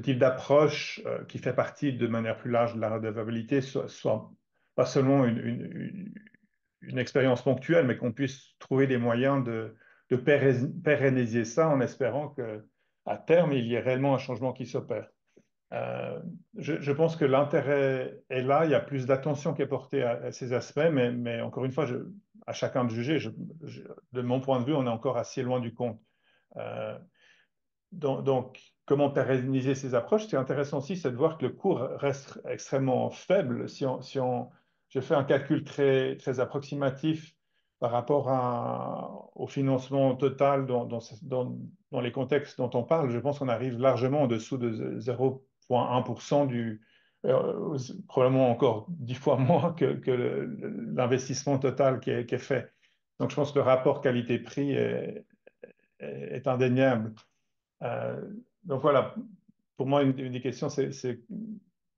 type d'approche qui fait partie de manière plus large de la redevabilité soit pas seulement une expérience ponctuelle, mais qu'on puisse trouver des moyens de pérenniser ça en espérant qu'à terme, il y ait réellement un changement qui s'opère. Euh, je pense que l'intérêt est là, il y a plus d'attention qui est portée à ces aspects, mais encore une fois, à chacun de juger. De mon point de vue, on est encore assez loin du compte. Euh, donc, comment pérenniser ces approches? C'est intéressant aussi, c'est de voir que le coût reste extrêmement faible. Je fais un calcul très, très approximatif par rapport au financement total dans les contextes dont on parle. Je pense qu'on arrive largement en dessous de 0,1% probablement encore 10 fois moins que l'investissement total qui est fait. Donc, je pense que le rapport qualité-prix est indéniable. Euh, donc voilà, pour moi, une des questions, c'est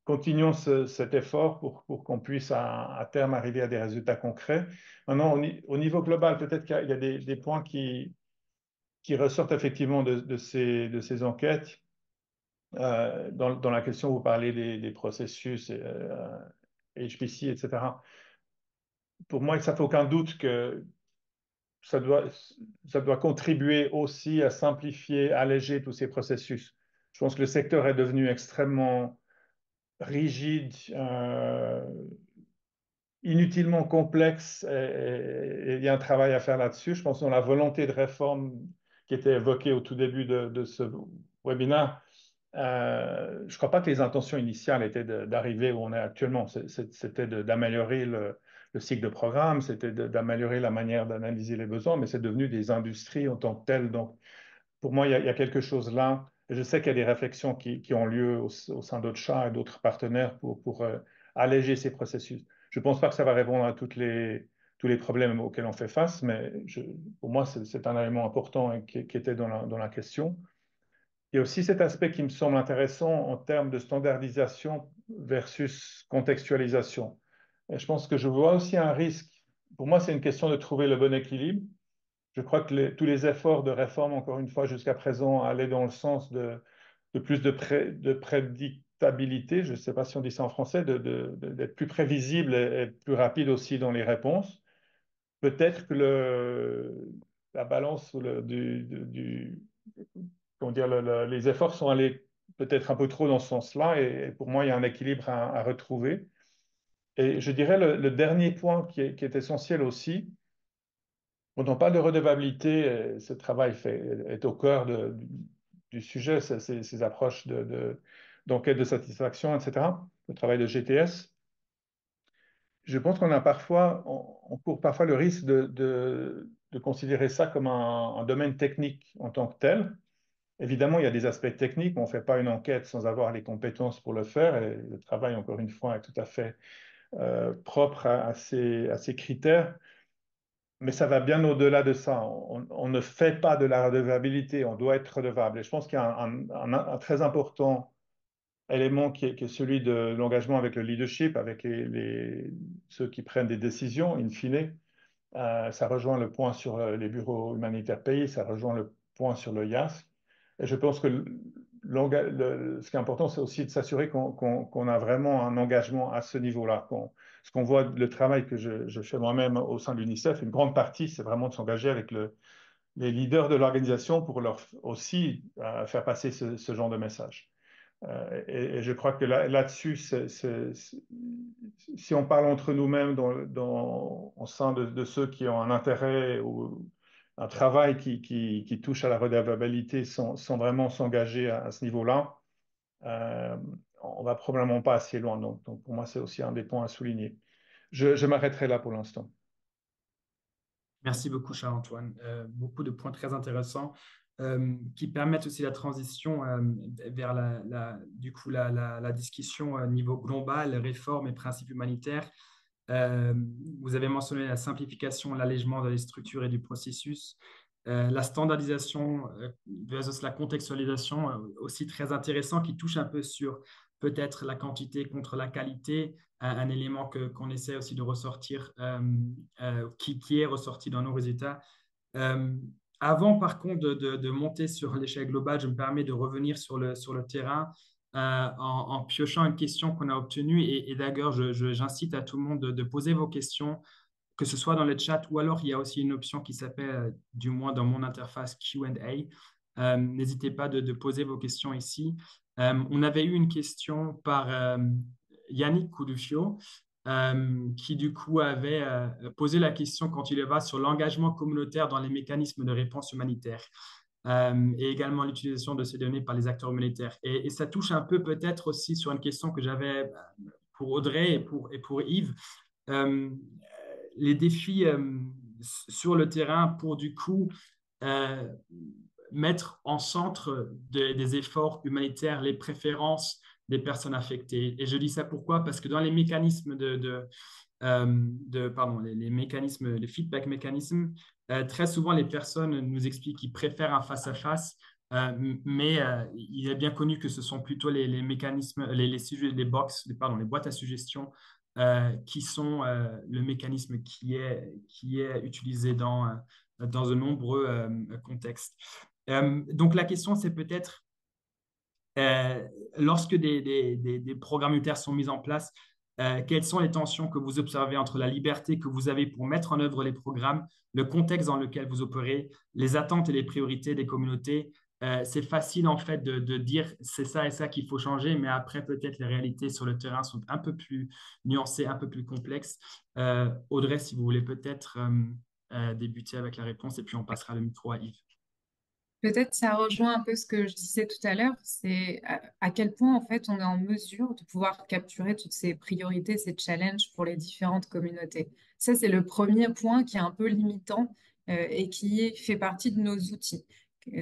continuons cet effort pour qu'on puisse à terme arriver à des résultats concrets. Maintenant, au niveau global, peut-être qu'il y a des points qui ressortent effectivement de ces enquêtes. Dans la question, vous parlez des processus, HPC, etc. Pour moi, ça ne fait aucun doute que ça doit, ça doit contribuer aussi à simplifier, alléger tous ces processus. Je pense que le secteur est devenu extrêmement rigide, inutilement complexe, et il y a un travail à faire là-dessus. Je pense que dans la volonté de réforme qui était évoquée au tout début de ce webinaire, je ne crois pas que les intentions initiales étaient d'arriver où on est actuellement. C'était d'améliorer le cycle de programme, c'était d'améliorer la manière d'analyser les besoins, mais c'est devenu des industries en tant que telles. Donc, pour moi, il y a quelque chose là. Et je sais qu'il y a des réflexions qui ont lieu au sein d'Otcha et d'autres partenaires pour alléger ces processus. Je ne pense pas que ça va répondre à tous les problèmes auxquels on fait face, mais pour moi, c'est un élément important et qui était dans la question. Il y a aussi cet aspect qui me semble intéressant en termes de standardisation versus contextualisation. Et je pense que je vois aussi un risque. Pour moi, c'est une question de trouver le bon équilibre. Je crois que tous les efforts de réforme, encore une fois, jusqu'à présent, allaient dans le sens de plus de prédictabilité, je ne sais pas si on dit ça en français, d'être plus prévisible et plus rapide aussi dans les réponses. Peut-être que la balance comment dire, les efforts sont allés peut-être un peu trop dans ce sens-là, et pour moi, il y a un équilibre à retrouver. Et je dirais le dernier point qui est essentiel aussi, quand on parle de redevabilité, ce travail est au cœur du sujet, ces approches d'enquête de satisfaction, etc., le travail de GTS. Je pense on court parfois le risque de considérer ça comme un domaine technique en tant que tel. Évidemment, il y a des aspects techniques, on ne fait pas une enquête sans avoir les compétences pour le faire, et le travail, encore une fois, est tout à fait propre à ces critères. Mais ça va bien au-delà de ça. On ne fait pas de la redevabilité, on doit être redevable. Et je pense qu'il y a un très important élément qui est celui de l'engagement avec le leadership, avec ceux qui prennent des décisions, in fine. Ça rejoint le point sur les bureaux humanitaires pays, ça rejoint le point sur le IAS. Et je pense que ce qui est important, c'est aussi de s'assurer qu'on a vraiment un engagement à ce niveau-là. Ce qu'on voit, le travail que je fais moi-même au sein de l'UNICEF, une grande partie, c'est vraiment de s'engager avec les leaders de l'organisation pour leur aussi faire passer ce genre de message. Et je crois que là-dessus, si on parle entre nous-mêmes au sein de ceux qui ont un intérêt ou un travail qui touche à la redevabilité sans vraiment s'engager à ce niveau-là, on va probablement pas assez loin. Donc pour moi, c'est aussi un des points à souligner. Je m'arrêterai là pour l'instant. Merci beaucoup, Charles-Antoine. Beaucoup de points très intéressants qui permettent aussi la transition vers du coup, la discussion au niveau global, réforme et principes humanitaires. Vous avez mentionné la simplification, l'allègement de les structures et du processus, la standardisation versus la contextualisation, aussi très intéressant, qui touche un peu sur peut-être la quantité contre la qualité, un élément qu'on essaie aussi de ressortir, qui est ressorti dans nos résultats. Euh, Avant, par contre, de monter sur l'échelle globale, je me permets de revenir sur le terrain en piochant une question qu'on a obtenue. Et d'ailleurs, j'incite à tout le monde de poser vos questions que ce soit dans le chat ou alors il y a aussi une option qui s'appelle, du moins dans mon interface Q&A. N'hésitez pas de poser vos questions ici. On avait eu une question par Yannick Coudufio, qui du coup avait posé la question quand il va sur l'engagement communautaire dans les mécanismes de réponse humanitaire, et également l'utilisation de ces données par les acteurs humanitaires. Et ça touche un peu peut-être aussi sur une question que j'avais pour Audrey et pour Yves. Euh, les défis sur le terrain pour du coup euh, mettre en centre des efforts humanitaires les préférences des personnes affectées. Et je dis ça pourquoi? Parce que dans les mécanismes pardon, les mécanismes, les feedback mécanismes, très souvent les personnes nous expliquent qu'ils préfèrent un face-à-face, mais il est bien connu que ce sont plutôt les mécanismes, les sujets, pardon, les boîtes à suggestions qui sont le mécanisme qui est utilisé dans de nombreux contextes. Donc la question, c'est peut-être, euh, lorsque des programmes unitaires sont mis en place, quelles sont les tensions que vous observez entre la liberté que vous avez pour mettre en œuvre les programmes, le contexte dans lequel vous opérez, les attentes et les priorités des communautés? C'est facile en fait de dire c'est ça et ça qu'il faut changer, mais après peut-être les réalités sur le terrain sont un peu plus nuancées, un peu plus complexes. Audrey, si vous voulez peut-être débuter avec la réponse et puis on passera le micro à Yves. Peut-être ça rejoint un peu ce que je disais tout à l'heure, c'est à quel point en fait on est en mesure de pouvoir capturer toutes ces priorités, ces challenges pour les différentes communautés. Ça, c'est le premier point qui est un peu limitant et qui fait partie de nos outils.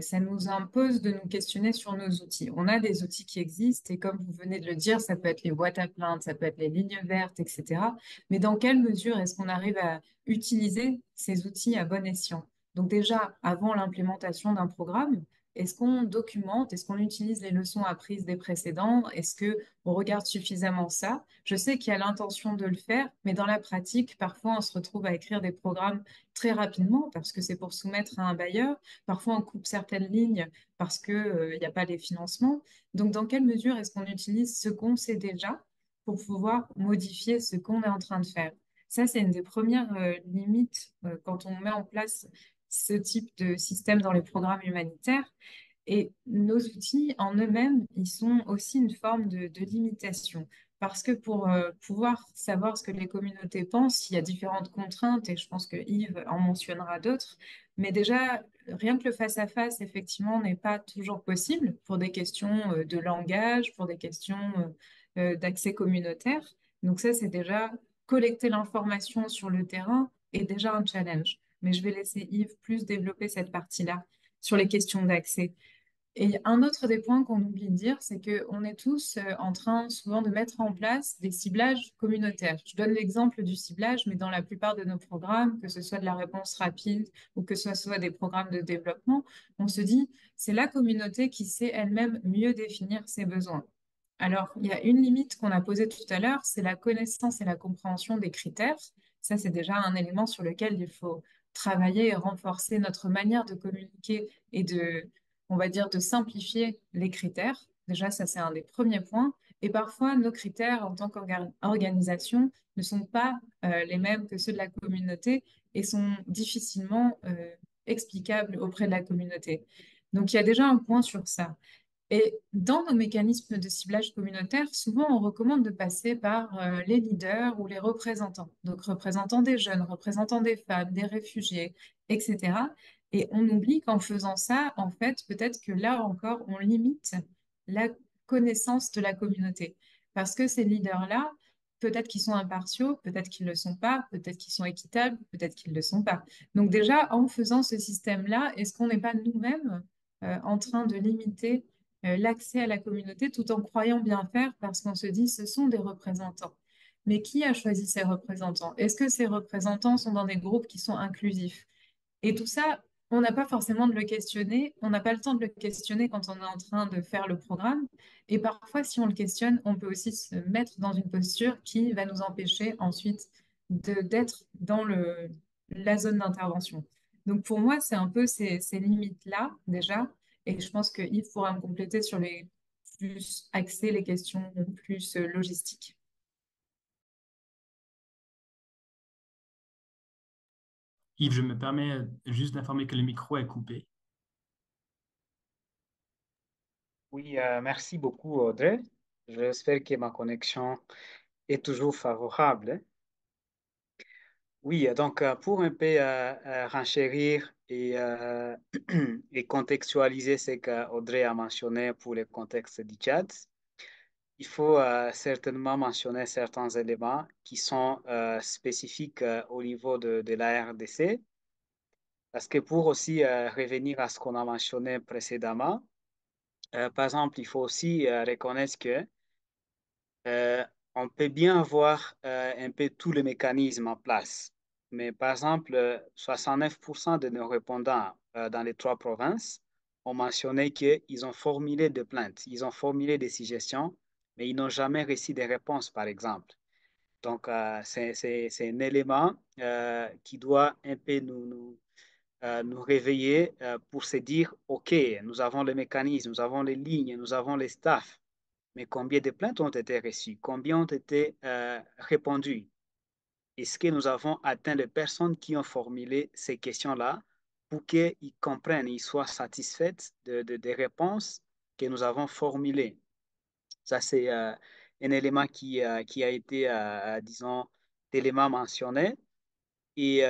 Ça nous impose de nous questionner sur nos outils. On a des outils qui existent et comme vous venez de le dire, ça peut être les boîtes à plaintes, ça peut être les lignes vertes, etc. Mais dans quelle mesure est-ce qu'on arrive à utiliser ces outils à bon escient? Donc déjà, avant l'implémentation d'un programme, est-ce qu'on documente, est-ce qu'on utilise les leçons apprises des précédents? Est-ce que on regarde suffisamment ça? Je sais qu'il y a l'intention de le faire, mais dans la pratique, parfois on se retrouve à écrire des programmes très rapidement parce que c'est pour soumettre à un bailleur. Parfois on coupe certaines lignes parce que, il n'y a pas les financements. Donc dans quelle mesure est-ce qu'on utilise ce qu'on sait déjà pour pouvoir modifier ce qu'on est en train de faire? Ça, c'est une des premières limites quand on met en place ce type de système dans les programmes humanitaires. Et nos outils en eux-mêmes, ils sont aussi une forme de limitation. Parce que pour pouvoir savoir ce que les communautés pensent, il y a différentes contraintes, et je pense que Yves en mentionnera d'autres. Mais déjà, rien que le face-à-face, effectivement, n'est pas toujours possible pour des questions de langage, pour des questions d'accès communautaire. Donc ça, c'est déjà collecter l'information sur le terrain est déjà un challenge. Mais je vais laisser Yves plus développer cette partie-là sur les questions d'accès. Et un autre des points qu'on oublie de dire, c'est qu'on est tous en train souvent de mettre en place des ciblages communautaires. Je donne l'exemple du ciblage, mais dans la plupart de nos programmes, que ce soit de la réponse rapide ou que ce soit des programmes de développement, on se dit, c'est la communauté qui sait elle-même mieux définir ses besoins. Alors, il y a une limite qu'on a posée tout à l'heure, c'est la connaissance et la compréhension des critères. Ça, c'est déjà un élément sur lequel il faut travailler et renforcer notre manière de communiquer et de, on va dire, de simplifier les critères. Déjà, ça, c'est un des premiers points. Et parfois, nos critères en tant qu'organisation ne sont pas les mêmes que ceux de la communauté et sont difficilement explicables auprès de la communauté. Donc, il y a déjà un point sur ça. Et dans nos mécanismes de ciblage communautaire, souvent on recommande de passer par les leaders ou les représentants. Donc représentants des jeunes, représentants des femmes, des réfugiés, etc. Et on oublie qu'en faisant ça, en fait, peut-être que là encore, on limite la connaissance de la communauté. Parce que ces leaders-là, peut-être qu'ils sont impartiaux, peut-être qu'ils ne le sont pas, peut-être qu'ils sont équitables, peut-être qu'ils ne le sont pas. Donc déjà, en faisant ce système-là, est-ce qu'on n'est pas nous-mêmes en train de limiter l'accès à la communauté tout en croyant bien faire parce qu'on se dit ce sont des représentants. Mais qui a choisi ces représentants? Est-ce que ces représentants sont dans des groupes qui sont inclusifs? Et tout ça, on n'a pas forcément de le questionner, on n'a pas le temps de le questionner quand on est en train de faire le programme. Et parfois, si on le questionne, on peut aussi se mettre dans une posture qui va nous empêcher ensuite d'être dans la zone d'intervention. Donc pour moi, c'est un peu ces limites-là déjà. Et je pense que Yves pourra me compléter sur les plus axés, les questions plus logistiques. Yves, je me permets juste d'informer que le micro est coupé. Oui, merci beaucoup, Audrey. J'espère que ma connexion est toujours favorable, hein. Oui, donc pour un peu renchérir et contextualiser ce qu'Audrey a mentionné pour le contexte du Tchad, il faut certainement mentionner certains éléments qui sont spécifiques au niveau de la RDC, parce que pour aussi revenir à ce qu'on a mentionné précédemment, par exemple, il faut aussi reconnaître que euh, on peut bien avoir un peu tous les mécanismes en place. Mais par exemple, 69% de nos répondants dans les trois provinces ont mentionné qu'ils ont formulé des plaintes, ils ont formulé des suggestions, mais ils n'ont jamais reçu de réponses, par exemple. Donc, c'est un élément qui doit un peu nous réveiller pour se dire, OK, nous avons les mécanismes, nous avons les lignes, nous avons les staffs, mais combien de plaintes ont été reçues? Combien ont été répondues? Est-ce que nous avons atteint les personnes qui ont formulé ces questions-là pour qu'ils comprennent, ils soient satisfaits des réponses que nous avons formulées? Ça, c'est un élément qui a été, disons, d'éléments mentionnés. Et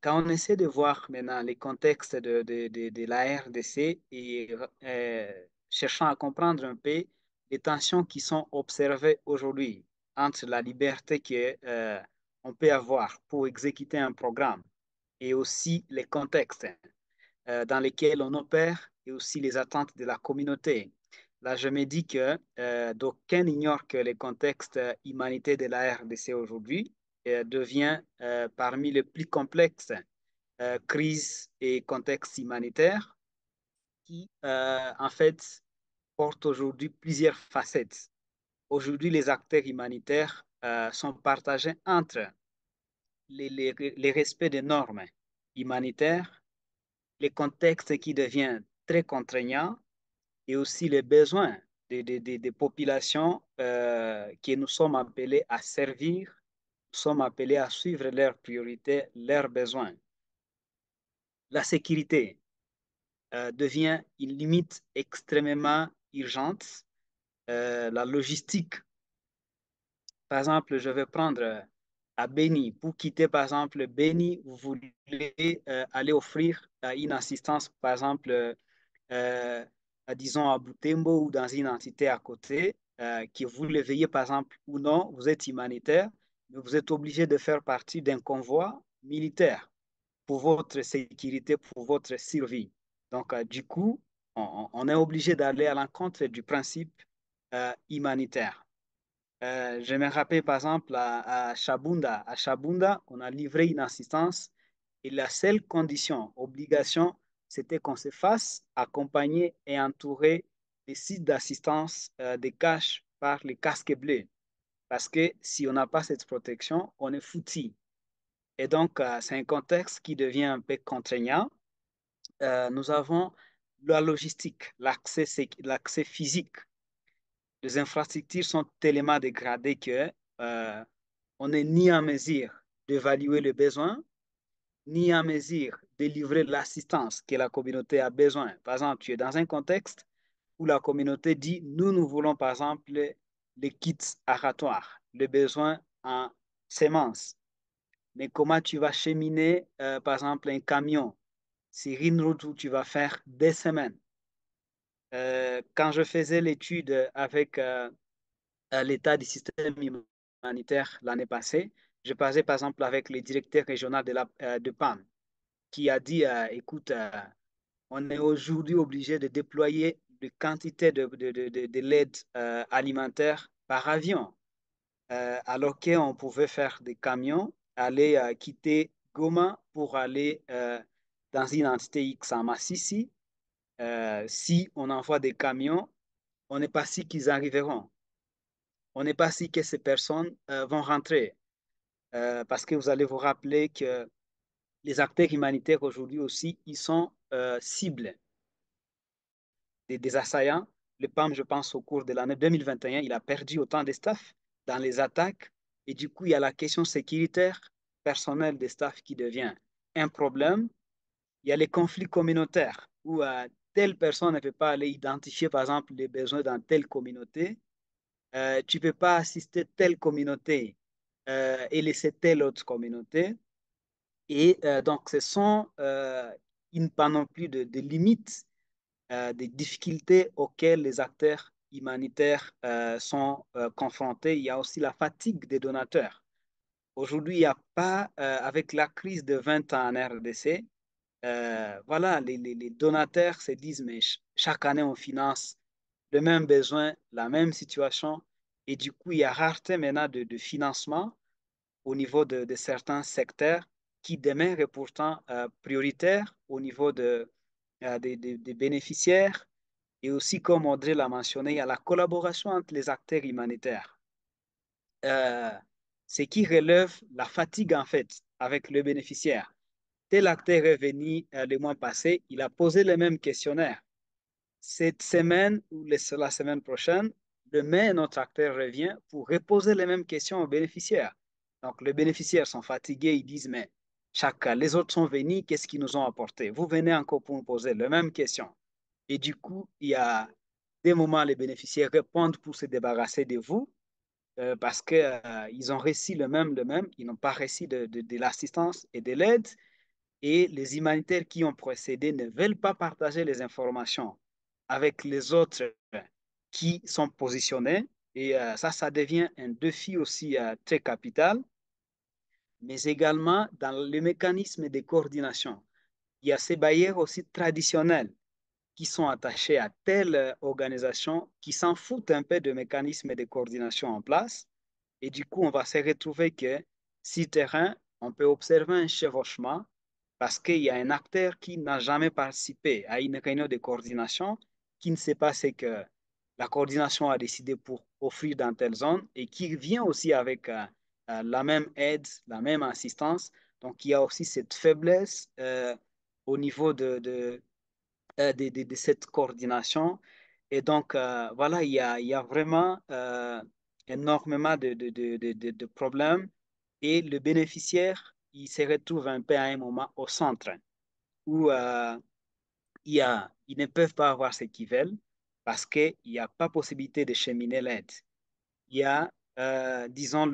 quand on essaie de voir maintenant les contextes de la RDC et cherchant à comprendre un peu les tensions qui sont observées aujourd'hui entre la liberté que on peut avoir pour exécuter un programme et aussi les contextes dans lesquels on opère et aussi les attentes de la communauté. Là, je me dis que d'aucuns ignorent que le contexte humanitaire de la RDC aujourd'hui devient parmi les plus complexes crises et contextes humanitaires qui, en fait, portent aujourd'hui plusieurs facettes. Aujourd'hui, les acteurs humanitaires sont partagés entre les respects des normes humanitaires, les contextes qui deviennent très contraignants et aussi les besoins des populations que nous sommes appelés à servir, nous sommes appelés à suivre leurs priorités, leurs besoins. La sécurité devient une limite extrêmement urgente. La logistique, par exemple, je vais prendre à Beni. Pour quitter, par exemple, Beni, vous voulez aller offrir une assistance, par exemple, disons à Butembo ou dans une entité à côté, que vous le veillez, par exemple, ou non, vous êtes humanitaire, mais vous êtes obligé de faire partie d'un convoi militaire pour votre sécurité, pour votre survie. Donc, du coup, on est obligé d'aller à l'encontre du principe humanitaire. Je me rappelle par exemple à Chabunda. À Chabunda, on a livré une assistance et la seule condition, obligation, c'était qu'on se fasse accompagner et entourer les sites d'assistance des caches par les casques bleus. Parce que si on n'a pas cette protection, on est foutu. Et donc, c'est un contexte qui devient un peu contraignant. Nous avons la logistique, l'accès physique. Les infrastructures sont tellement dégradées que on n'est ni en mesure d'évaluer les besoins, ni en mesure de livrer l'assistance que la communauté a besoin. Par exemple, tu es dans un contexte où la communauté dit, nous voulons par exemple les kits aratoires, les besoins en semences. Mais comment tu vas cheminer, par exemple, un camion sur une route où tu vas faire des semaines? Quand je faisais l'étude avec l'état du système humanitaire l'année passée, je passais par exemple avec le directeur régional de PAM qui a dit, écoute, on est aujourd'hui obligé de déployer de quantité de l'aide alimentaire par avion, alors qu'on pouvait faire des camions, aller quitter Goma pour aller dans une entité X en Massissi. Si on envoie des camions, on n'est pas sûr qu'ils arriveront. On n'est pas sûr que ces personnes vont rentrer. Parce que vous allez vous rappeler que les acteurs humanitaires aujourd'hui aussi, ils sont cibles des assaillants. Le PAM, je pense, au cours de l'année 2021, il a perdu autant de staff dans les attaques. Et du coup, il y a la question sécuritaire personnelle des staffs qui devient un problème, il y a les conflits communautaires où telle personne ne peut pas aller identifier, par exemple, les besoins dans telle communauté. Tu ne peux pas assister telle communauté et laisser telle autre communauté. Et donc, ce sont une panoplie de limites, des difficultés auxquelles les acteurs humanitaires sont confrontés. Il y a aussi la fatigue des donateurs. Aujourd'hui, il n'y a pas, avec la crise de 20 ans en RDC, voilà, les donateurs se disent, mais chaque année, on finance le même besoin, la même situation. Et du coup, il y a rareté maintenant de financement au niveau de certains secteurs qui demeurent pourtant prioritaires au niveau des bénéficiaires. Et aussi, comme Audrey l'a mentionné, il y a la collaboration entre les acteurs humanitaires. Euh, Ce qui relève la fatigue, en fait, avec le bénéficiaire. Tel acteur est venu le mois passé, il a posé le même questionnaire. Cette semaine ou la semaine prochaine, demain, notre acteur revient pour reposer les mêmes questions aux bénéficiaires. Donc, les bénéficiaires sont fatigués, ils disent, mais les autres sont venus, qu'est-ce qu'ils nous ont apporté? Vous venez encore pour nous poser les mêmes questions. Et du coup, il y a des moments, les bénéficiaires répondent pour se débarrasser de vous parce qu'ils ont reçu le même, ils n'ont pas reçu de l'assistance et de l'aide. Et les humanitaires qui ont procédé ne veulent pas partager les informations avec les autres qui sont positionnés. Et ça devient un défi aussi très capital, mais également dans le mécanisme de coordination. Il y a ces barrières aussi traditionnelles qui sont attachés à telle organisation qui s'en foutent un peu de mécanismes de coordination en place. Et du coup, on va se retrouver que si terrain, on peut observer un chevauchement parce qu'il y a un acteur qui n'a jamais participé à une réunion de coordination, qui ne sait pas ce que la coordination a décidé pour offrir dans telle zone et qui vient aussi avec la même aide, la même assistance. Donc, il y a aussi cette faiblesse au niveau de cette coordination. Et donc, voilà, il y a vraiment énormément de problèmes et le bénéficiaire, il se retrouve un peu à un moment au centre où ils ne peuvent pas avoir ce qu'ils veulent parce qu'il n'y a pas possibilité de cheminer l'aide. Il y a, disons,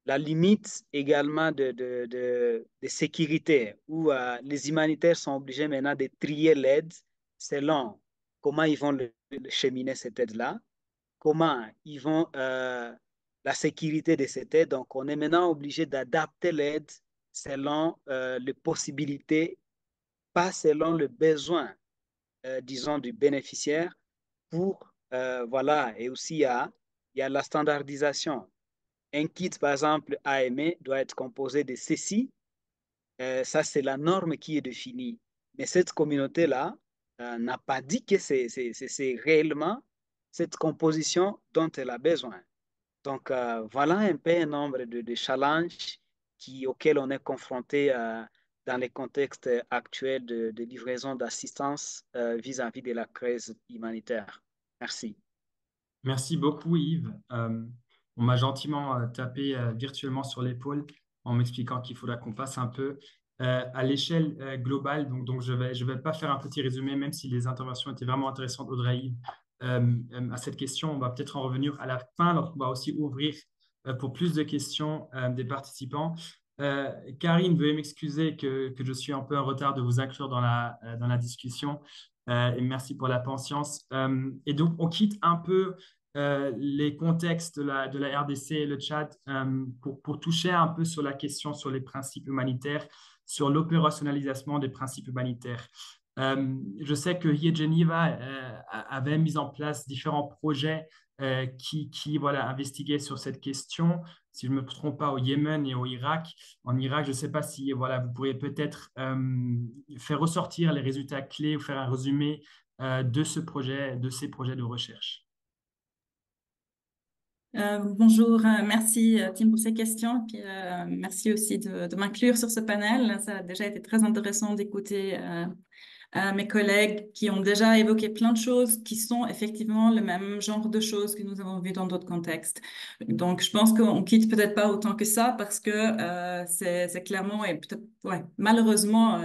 la limite également de sécurité, où les humanitaires sont obligés maintenant de trier l'aide selon comment ils vont le cheminer cette aide-là, comment ils vont la sécurité de cette aide. Donc, on est maintenant obligé d'adapter l'aide selon les possibilités, pas selon le besoin, disons, du bénéficiaire pour, voilà, et aussi il y a la standardisation. Un kit, par exemple, AME doit être composé de ceci. Ça, c'est la norme qui est définie. Mais cette communauté-là n'a pas dit que c'est réellement cette composition dont elle a besoin. Donc, voilà un peu un nombre de challenges auxquels on est confronté dans les contextes actuels de livraison d'assistance vis-à-vis de la crise humanitaire. Merci. Merci beaucoup, Yves. On m'a gentiment tapé virtuellement sur l'épaule en m'expliquant qu'il faudra qu'on passe un peu à l'échelle globale. Donc je vais pas faire un petit résumé, même si les interventions étaient vraiment intéressantes, Audrey, Yves, à cette question. On va peut-être en revenir à la fin, lorsqu'on va aussi ouvrir pour plus de questions des participants. Karine, veuillez m'excuser que je suis un peu en retard de vous inclure dans la discussion. Et merci pour la patience. Et donc, on quitte un peu les contextes de la RDC et le Tchad pour toucher un peu sur la question sur les principes humanitaires, sur l'opérationnalisation des principes humanitaires. Je sais que Here Geneva avait mis en place différents projets voilà, investiguaient sur cette question. Si je ne me trompe pas, au Yémen et au Irak. En Irak, je ne sais pas si voilà, vous pourriez peut-être faire ressortir les résultats clés ou faire un résumé de ce projet, de ces projets de recherche. Bonjour, merci Tim pour ces questions, puis merci aussi de m'inclure sur ce panel. Ça a déjà été très intéressant d'écouter mes collègues qui ont déjà évoqué plein de choses qui sont effectivement le même genre de choses que nous avons vues dans d'autres contextes. Donc, je pense qu'on quitte peut-être pas autant que ça parce que c'est clairement et peut-être malheureusement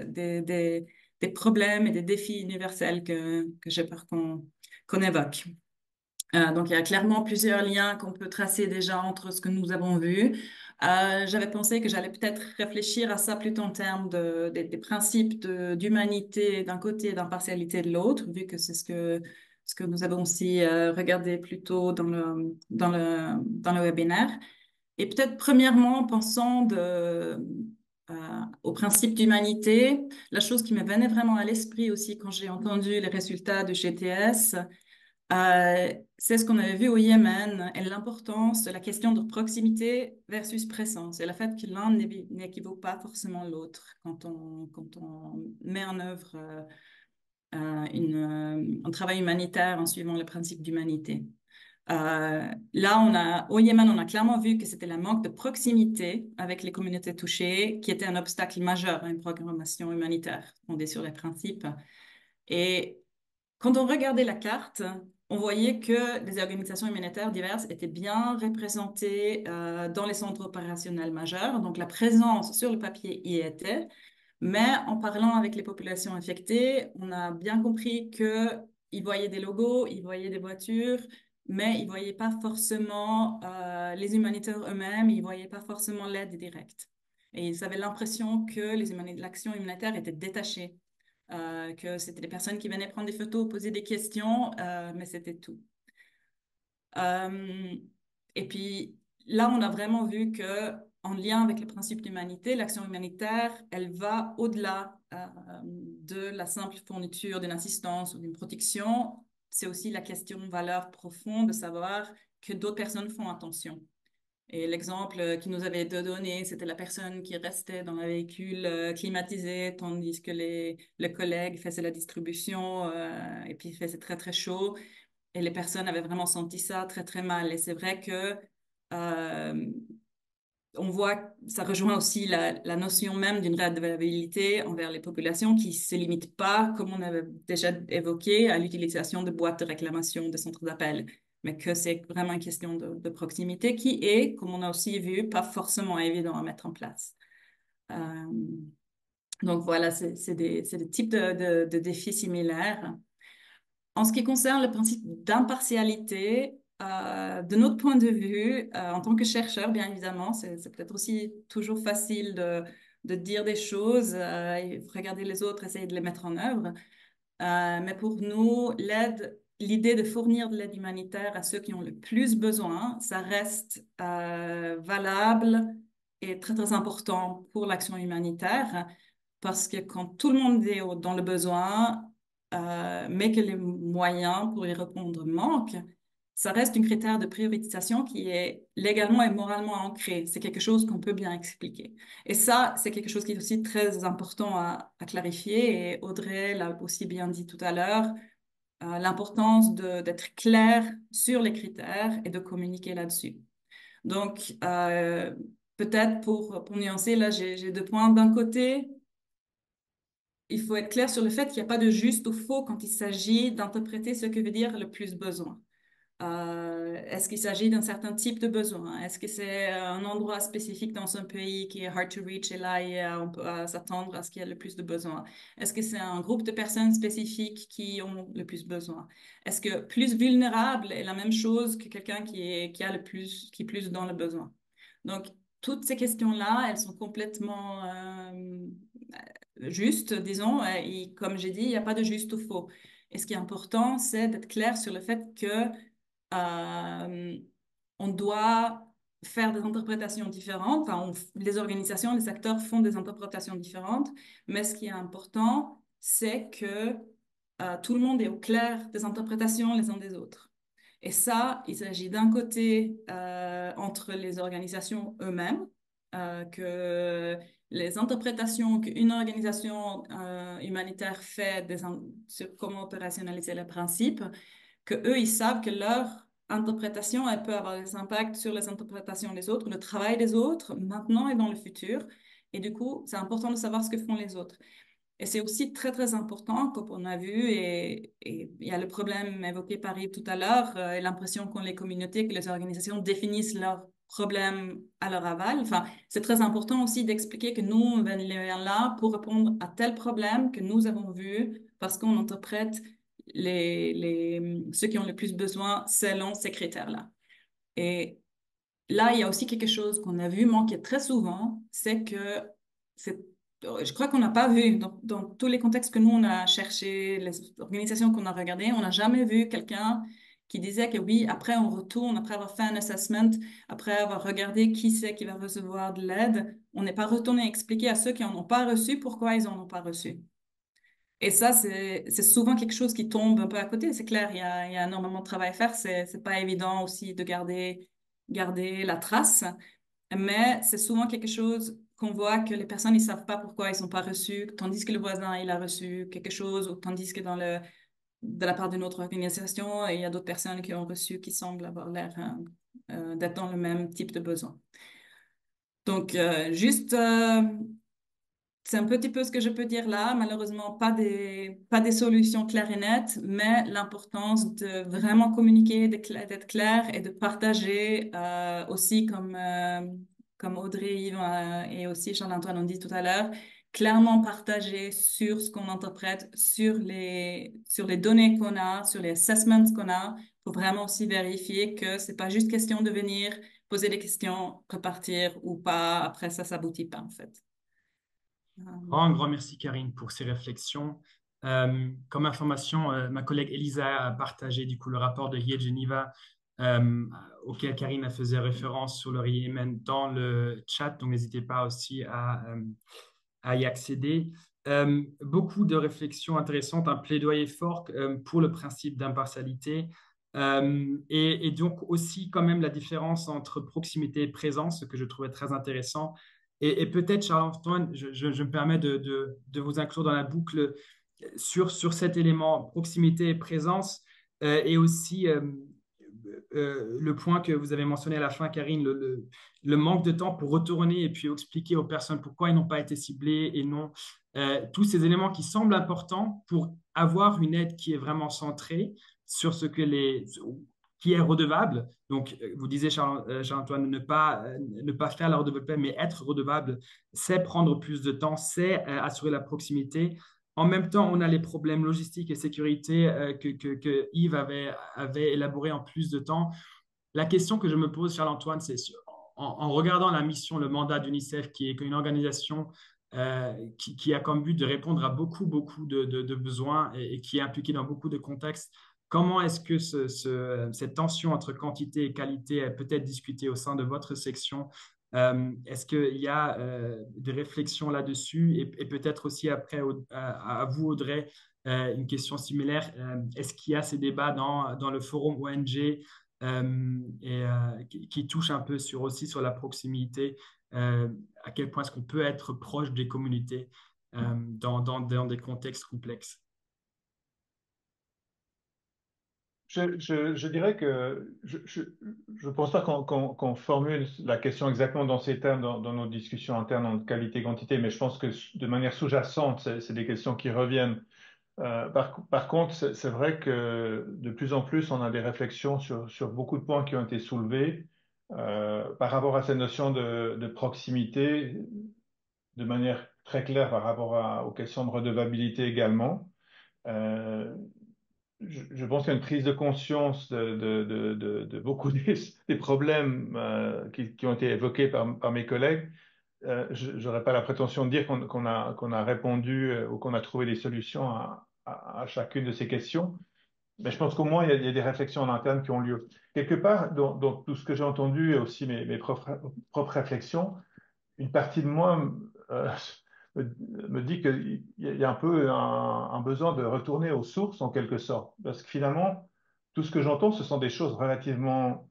des problèmes et des défis universels que j'ai peur qu'on évoque. Donc, il y a clairement plusieurs liens qu'on peut tracer déjà entre ce que nous avons vu. J'avais pensé que j'allais peut-être réfléchir à ça plutôt en termes des principes d'humanité d'un côté et d'impartialité de l'autre, vu que c'est ce que nous avons aussi regardé plus tôt dans le webinaire. Et peut-être premièrement, pensant au principe d'humanité, la chose qui me venait vraiment à l'esprit aussi quand j'ai entendu les résultats du GTS, c'est ce qu'on avait vu au Yémen et l'importance de la question de proximité versus présence et le fait que l'un n'équivaut pas forcément l'autre quand on met en œuvre un travail humanitaire en suivant le principe d'humanité. Là, au Yémen, on a clairement vu que c'était le manque de proximité avec les communautés touchées qui était un obstacle majeur à une programmation humanitaire fondée sur les principes. Et quand on regardait la carte, on voyait que les organisations humanitaires diverses étaient bien représentées dans les centres opérationnels majeurs. Donc, la présence sur le papier y était. Mais en parlant avec les populations affectées, on a bien compris qu'ils voyaient des logos, ils voyaient des voitures, mais ils ne voyaient pas forcément les humanitaires eux-mêmes, ils ne voyaient pas forcément l'aide directe. Et ils avaient l'impression que l'action humanitaire était détachée, que c'était des personnes qui venaient prendre des photos, poser des questions, mais c'était tout. Et puis là, on a vraiment vu que, en lien avec le principe d'humanité, l'action humanitaire, elle va au-delà de la simple fourniture d'une assistance ou d'une protection. C'est aussi la question de valeur profonde de savoir que d'autres personnes font attention. Et l'exemple qui nous avait donné, c'était la personne qui restait dans le véhicule climatisé, tandis que le collègue faisait la distribution et puis il faisait très, très chaud. Et les personnes avaient vraiment senti ça très, très mal. Et c'est vrai que euh, on voit, ça rejoint aussi la notion même d'une redevabilité envers les populations qui ne se limite pas, comme on avait déjà évoqué, à l'utilisation de boîtes de réclamation, de centres d'appel, mais que c'est vraiment une question de proximité qui est, comme on a aussi vu, pas forcément évident à mettre en place. Euh, donc voilà, c'est des types de défis similaires. En ce qui concerne le principe d'impartialité, de notre point de vue, en tant que chercheur, bien évidemment, c'est peut-être aussi toujours facile de dire des choses, et regarder les autres, essayer de les mettre en œuvre. Mais pour nous, l'idée de fournir de l'aide humanitaire à ceux qui ont le plus besoin, ça reste valable et très, très important pour l'action humanitaire. Parce que quand tout le monde est dans le besoin, mais que les moyens pour y répondre manquent, ça reste un critère de prioritisation qui est légalement et moralement ancré. C'est quelque chose qu'on peut bien expliquer. Et ça, c'est quelque chose qui est aussi très important à clarifier. Et Audrey l'a aussi bien dit tout à l'heure, l'importance d'être clair sur les critères et de communiquer là-dessus. Donc, peut-être pour nuancer, là, j'ai deux points. D'un côté, il faut être clair sur le fait qu'il n'y a pas de juste ou faux quand il s'agit d'interpréter ce que veut dire le plus besoin. Est-ce qu'il s'agit d'un certain type de besoin? Est-ce que c'est un endroit spécifique dans un pays qui est hard to reach et là, on peut s'attendre à ce qu'il y ait le plus de besoins? Est-ce que c'est un groupe de personnes spécifiques qui ont le plus besoin? Est-ce que plus vulnérable est la même chose que quelqu'un qui est plus dans le besoin? Donc, toutes ces questions-là, elles sont complètement justes, disons, et comme j'ai dit, il n'y a pas de juste ou faux. Et ce qui est important, c'est d'être clair sur le fait que euh, on doit faire des interprétations différentes. Enfin, les organisations, les acteurs font des interprétations différentes, mais ce qui est important, c'est que tout le monde est au clair des interprétations les uns des autres. Et ça, il s'agit d'un côté entre les organisations eux-mêmes, que les interprétations qu'une organisation humanitaire fait sur comment opérationnaliser les principes, que eux, ils savent que leur interprétation, elle peut avoir des impacts sur les interprétations des autres, le travail des autres, maintenant et dans le futur. Et du coup, c'est important de savoir ce que font les autres. Et c'est aussi très, très important, comme on a vu, et il y a le problème évoqué par Yves tout à l'heure, et l'impression qu'ont les communautés, que les organisations définissent leurs problèmes à leur aval. Enfin, c'est très important aussi d'expliquer que nous, on est là pour répondre à tel problème que nous avons vu, parce qu'on interprète ceux qui ont le plus besoin selon ces critères-là. Et là, il y a aussi quelque chose qu'on a vu manquer très souvent, c'est que c'est, je crois qu'on n'a pas vu dans tous les contextes que nous, on a cherché, les organisations qu'on a regardées, on n'a jamais vu quelqu'un qui disait que oui, après on retourne, après avoir fait un assessment, après avoir regardé qui c'est qui va recevoir de l'aide, on n'est pas retourné expliquer à ceux qui n'en ont pas reçu pourquoi ils n'en ont pas reçu. Et ça, c'est souvent quelque chose qui tombe un peu à côté. C'est clair, il y a énormément de travail à faire. C'est pas évident aussi de garder la trace. Mais c'est souvent quelque chose qu'on voit que les personnes, ils savent pas pourquoi ils n'ont pas reçu, tandis que le voisin, il a reçu quelque chose, ou tandis que de la part d'une autre organisation, il y a d'autres personnes qui ont reçu, qui semblent avoir l'air d'être dans le même type de besoin. Donc, c'est un petit peu ce que je peux dire là. Malheureusement, pas des solutions claires et nettes, mais l'importance de vraiment communiquer, d'être clair et de partager aussi comme Audrey, Yves et aussi Charles-Antoine ont dit tout à l'heure, clairement partager sur ce qu'on interprète, sur les données qu'on a, sur les assessments qu'on a, pour vraiment aussi vérifier que c'est pas juste question de venir poser des questions, repartir ou pas. Après ça s'aboutit pas en fait. Un grand merci, Karine, pour ces réflexions. Comme information, ma collègue Elisa a partagé du coup le rapport de Hiet Geneva euh, auquel Karine faisait référence sur le Yémen dans le chat, donc n'hésitez pas aussi à y accéder. Beaucoup de réflexions intéressantes, un plaidoyer fort pour le principe d'impartialité et donc aussi quand même la différence entre proximité et présence, ce que je trouvais très intéressant. Et peut-être, Charles-Antoine, je me permets de vous inclure dans la boucle sur cet élément proximité et présence et aussi le point que vous avez mentionné à la fin, Karine, le manque de temps pour retourner et puis expliquer aux personnes pourquoi ils n'ont pas été ciblés et non. Tous ces éléments qui semblent importants pour avoir une aide qui est vraiment centrée sur ce que qui est redevable. Donc, vous disiez, Charles-Antoine, ne pas faire la redevable, mais être redevable, c'est prendre plus de temps, c'est assurer la proximité. En même temps, on a les problèmes logistiques et sécurité que Yves avait élaboré en plus de temps. La question que je me pose, Charles-Antoine, c'est en regardant la mission, le mandat d'UNICEF, qui est une organisation qui a comme but de répondre à beaucoup, beaucoup de besoins et qui est impliquée dans beaucoup de contextes, comment est-ce que cette tension entre quantité et qualité peut être discutée au sein de votre section? Est-ce qu'il y a des réflexions là-dessus et peut-être aussi après à vous, Audrey, une question similaire. Est-ce qu'il y a ces débats dans le forum ONG qui touchent un peu aussi sur la proximité, à quel point est-ce qu'on peut être proche des communautés dans des contextes complexes? Je dirais que je pense pas qu'on formule la question exactement dans ces termes dans nos discussions internes en qualité-quantité, mais je pense que de manière sous-jacente, c'est des questions qui reviennent. Par contre, c'est vrai que de plus en plus, on a des réflexions sur beaucoup de points qui ont été soulevés par rapport à cette notion de proximité, de manière très claire par rapport aux questions de redevabilité également. Euh, je pense qu'il y a une prise de conscience de beaucoup des problèmes qui ont été évoqués par mes collègues. Je n'aurais pas la prétention de dire qu'on a répondu ou qu'on a trouvé des solutions à chacune de ces questions, mais je pense qu'au moins il y a des réflexions en interne qui ont lieu. Quelque part, dans tout ce que j'ai entendu et aussi mes propres réflexions, une partie de moi me dit qu'il y a un peu un besoin de retourner aux sources en quelque sorte. Parce que finalement, tout ce que j'entends, ce sont des choses relativement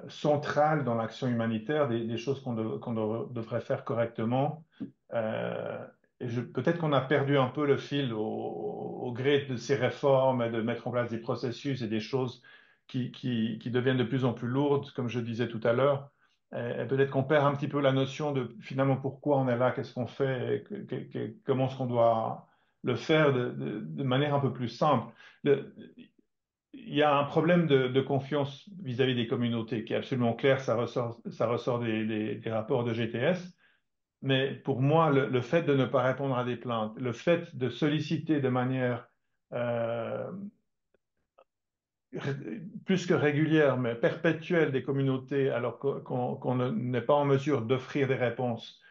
centrales dans l'action humanitaire, des choses qu'on devrait faire correctement. Euh, et peut-être qu'on a perdu un peu le fil au gré de ces réformes et de mettre en place des processus et des choses qui deviennent de plus en plus lourdes, comme je disais tout à l'heure. Et peut-être qu'on perd un petit peu la notion de finalement pourquoi on est là, qu'est-ce qu'on fait, comment est-ce qu'on doit le faire de manière un peu plus simple. Il y a un problème de confiance vis-à-vis des communautés qui est absolument clair, ça ressort des rapports de GTS. Mais pour moi, le fait de ne pas répondre à des plaintes, le fait de solliciter de manière euh, plus que régulière, mais perpétuelle des communautés, alors qu'on n'est pas en mesure d'offrir des réponses,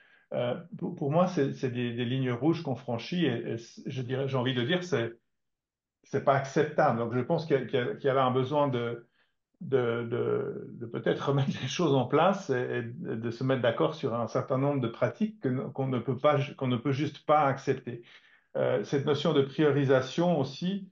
pour moi, c'est des lignes rouges qu'on franchit et j'ai envie de dire, c'est pas acceptable. Donc, je pense qu'il y a là un besoin de peut-être remettre les choses en place et de se mettre d'accord sur un certain nombre de pratiques qu'on ne peut pas, qu'on ne peut juste pas accepter. Cette notion de priorisation aussi,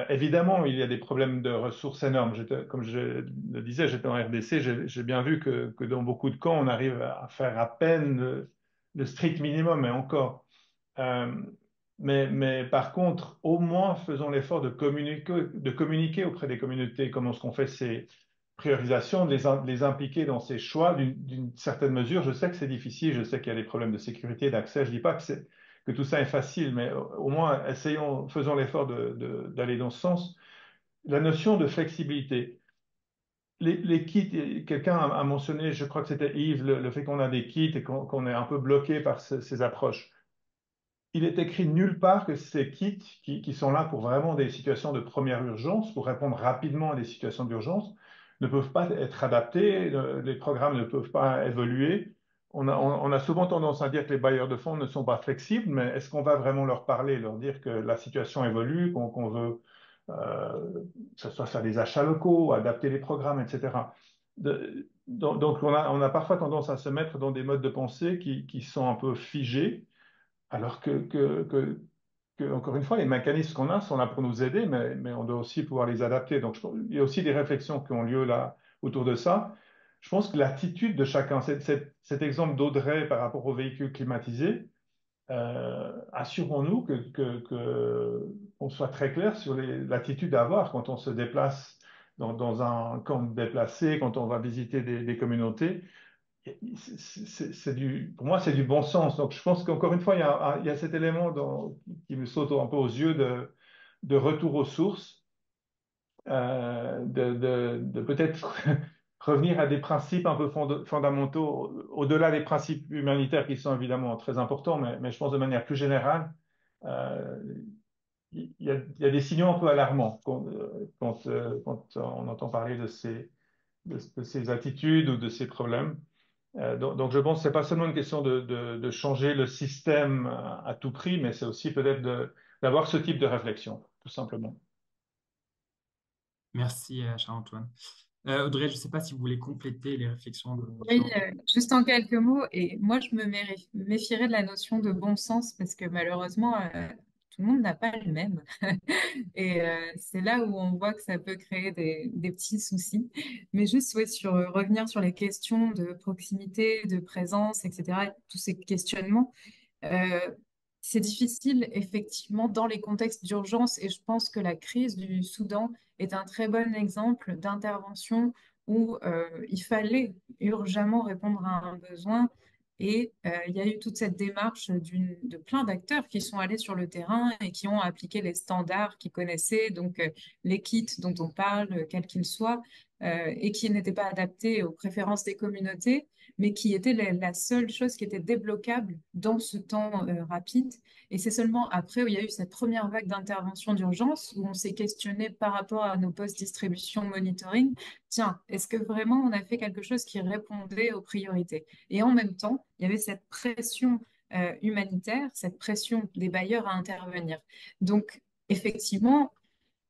évidemment, il y a des problèmes de ressources énormes. Comme je le disais, j'étais en RDC, j'ai bien vu que dans beaucoup de camps, on arrive à faire à peine le strict minimum, et encore. Euh, mais par contre, au moins faisons l'effort de communiquer auprès des communautés comment est-ce qu'on fait ces priorisations, de les impliquer dans ces choix d'une certaine mesure. Je sais que c'est difficile, je sais qu'il y a des problèmes de sécurité, d'accès. Je dis pas que tout ça est facile, mais au moins faisons l'effort d'aller dans ce sens. La notion de flexibilité. Les kits, quelqu'un a mentionné, je crois que c'était Yves, le fait qu'on a des kits et qu'on est un peu bloqué par ces approches. Il est écrit nulle part que ces kits qui sont là pour vraiment des situations de première urgence, pour répondre rapidement à des situations d'urgence, ne peuvent pas être adaptés, les programmes ne peuvent pas évoluer. On a souvent tendance à dire que les bailleurs de fonds ne sont pas flexibles, mais est-ce qu'on va vraiment leur parler, leur dire que la situation évolue, qu'on veut que ce soit faire des achats locaux, adapter les programmes, etc. Donc on a parfois tendance à se mettre dans des modes de pensée qui sont un peu figés alors encore une fois, les mécanismes qu'on a sont là pour nous aider, mais on doit aussi pouvoir les adapter. Donc, il y a aussi des réflexions qui ont lieu là autour de ça. Je pense que l'attitude de chacun, cet exemple d'Audrey par rapport aux véhicules climatisés, assurons-nous qu'on soit très clair sur l'attitude à avoir quand on se déplace dans un camp déplacé, quand on va visiter des communautés. Pour moi, c'est du bon sens. Donc, je pense qu'encore une fois, il y a cet élément qui me saute un peu aux yeux de retour aux sources, de peut-être revenir à des principes un peu fondamentaux, au-delà des principes humanitaires qui sont évidemment très importants, mais je pense de manière plus générale, euh, il y a des signaux un peu alarmants quand on entend parler de ces attitudes ou de ces problèmes. Donc, je pense que ce n'est pas seulement une question de changer le système à tout prix, mais c'est aussi peut-être d'avoir ce type de réflexion, tout simplement. Merci, Charles-Antoine. Audrey, je ne sais pas si vous voulez compléter les réflexions de Oui, Charles-Antoine. juste en quelques mots, et moi je me méfierais de la notion de bon sens parce que malheureusement, tout le monde n'a pas le même. Et c'est là où on voit que ça peut créer des petits soucis. Mais juste ouais, revenir sur les questions de proximité, de présence, etc., tous ces questionnements. Euh, c'est difficile, effectivement, dans les contextes d'urgence, et je pense que la crise du Soudan est un très bon exemple d'intervention où il fallait urgemment répondre à un besoin. Et il y a eu toute cette démarche de plein d'acteurs qui sont allés sur le terrain et qui ont appliqué les standards qu'ils connaissaient, donc les kits dont on parle, quels qu'ils soient, et qui n'étaient pas adaptés aux préférences des communautés mais qui était la seule chose qui était débloquable dans ce temps rapide. Et c'est seulement après où il y a eu cette première vague d'intervention d'urgence où on s'est questionné par rapport à nos postes distribution monitoring. Tiens, est-ce que vraiment on a fait quelque chose qui répondait aux priorités? Et en même temps, il y avait cette pression humanitaire, cette pression des bailleurs à intervenir. Donc, effectivement,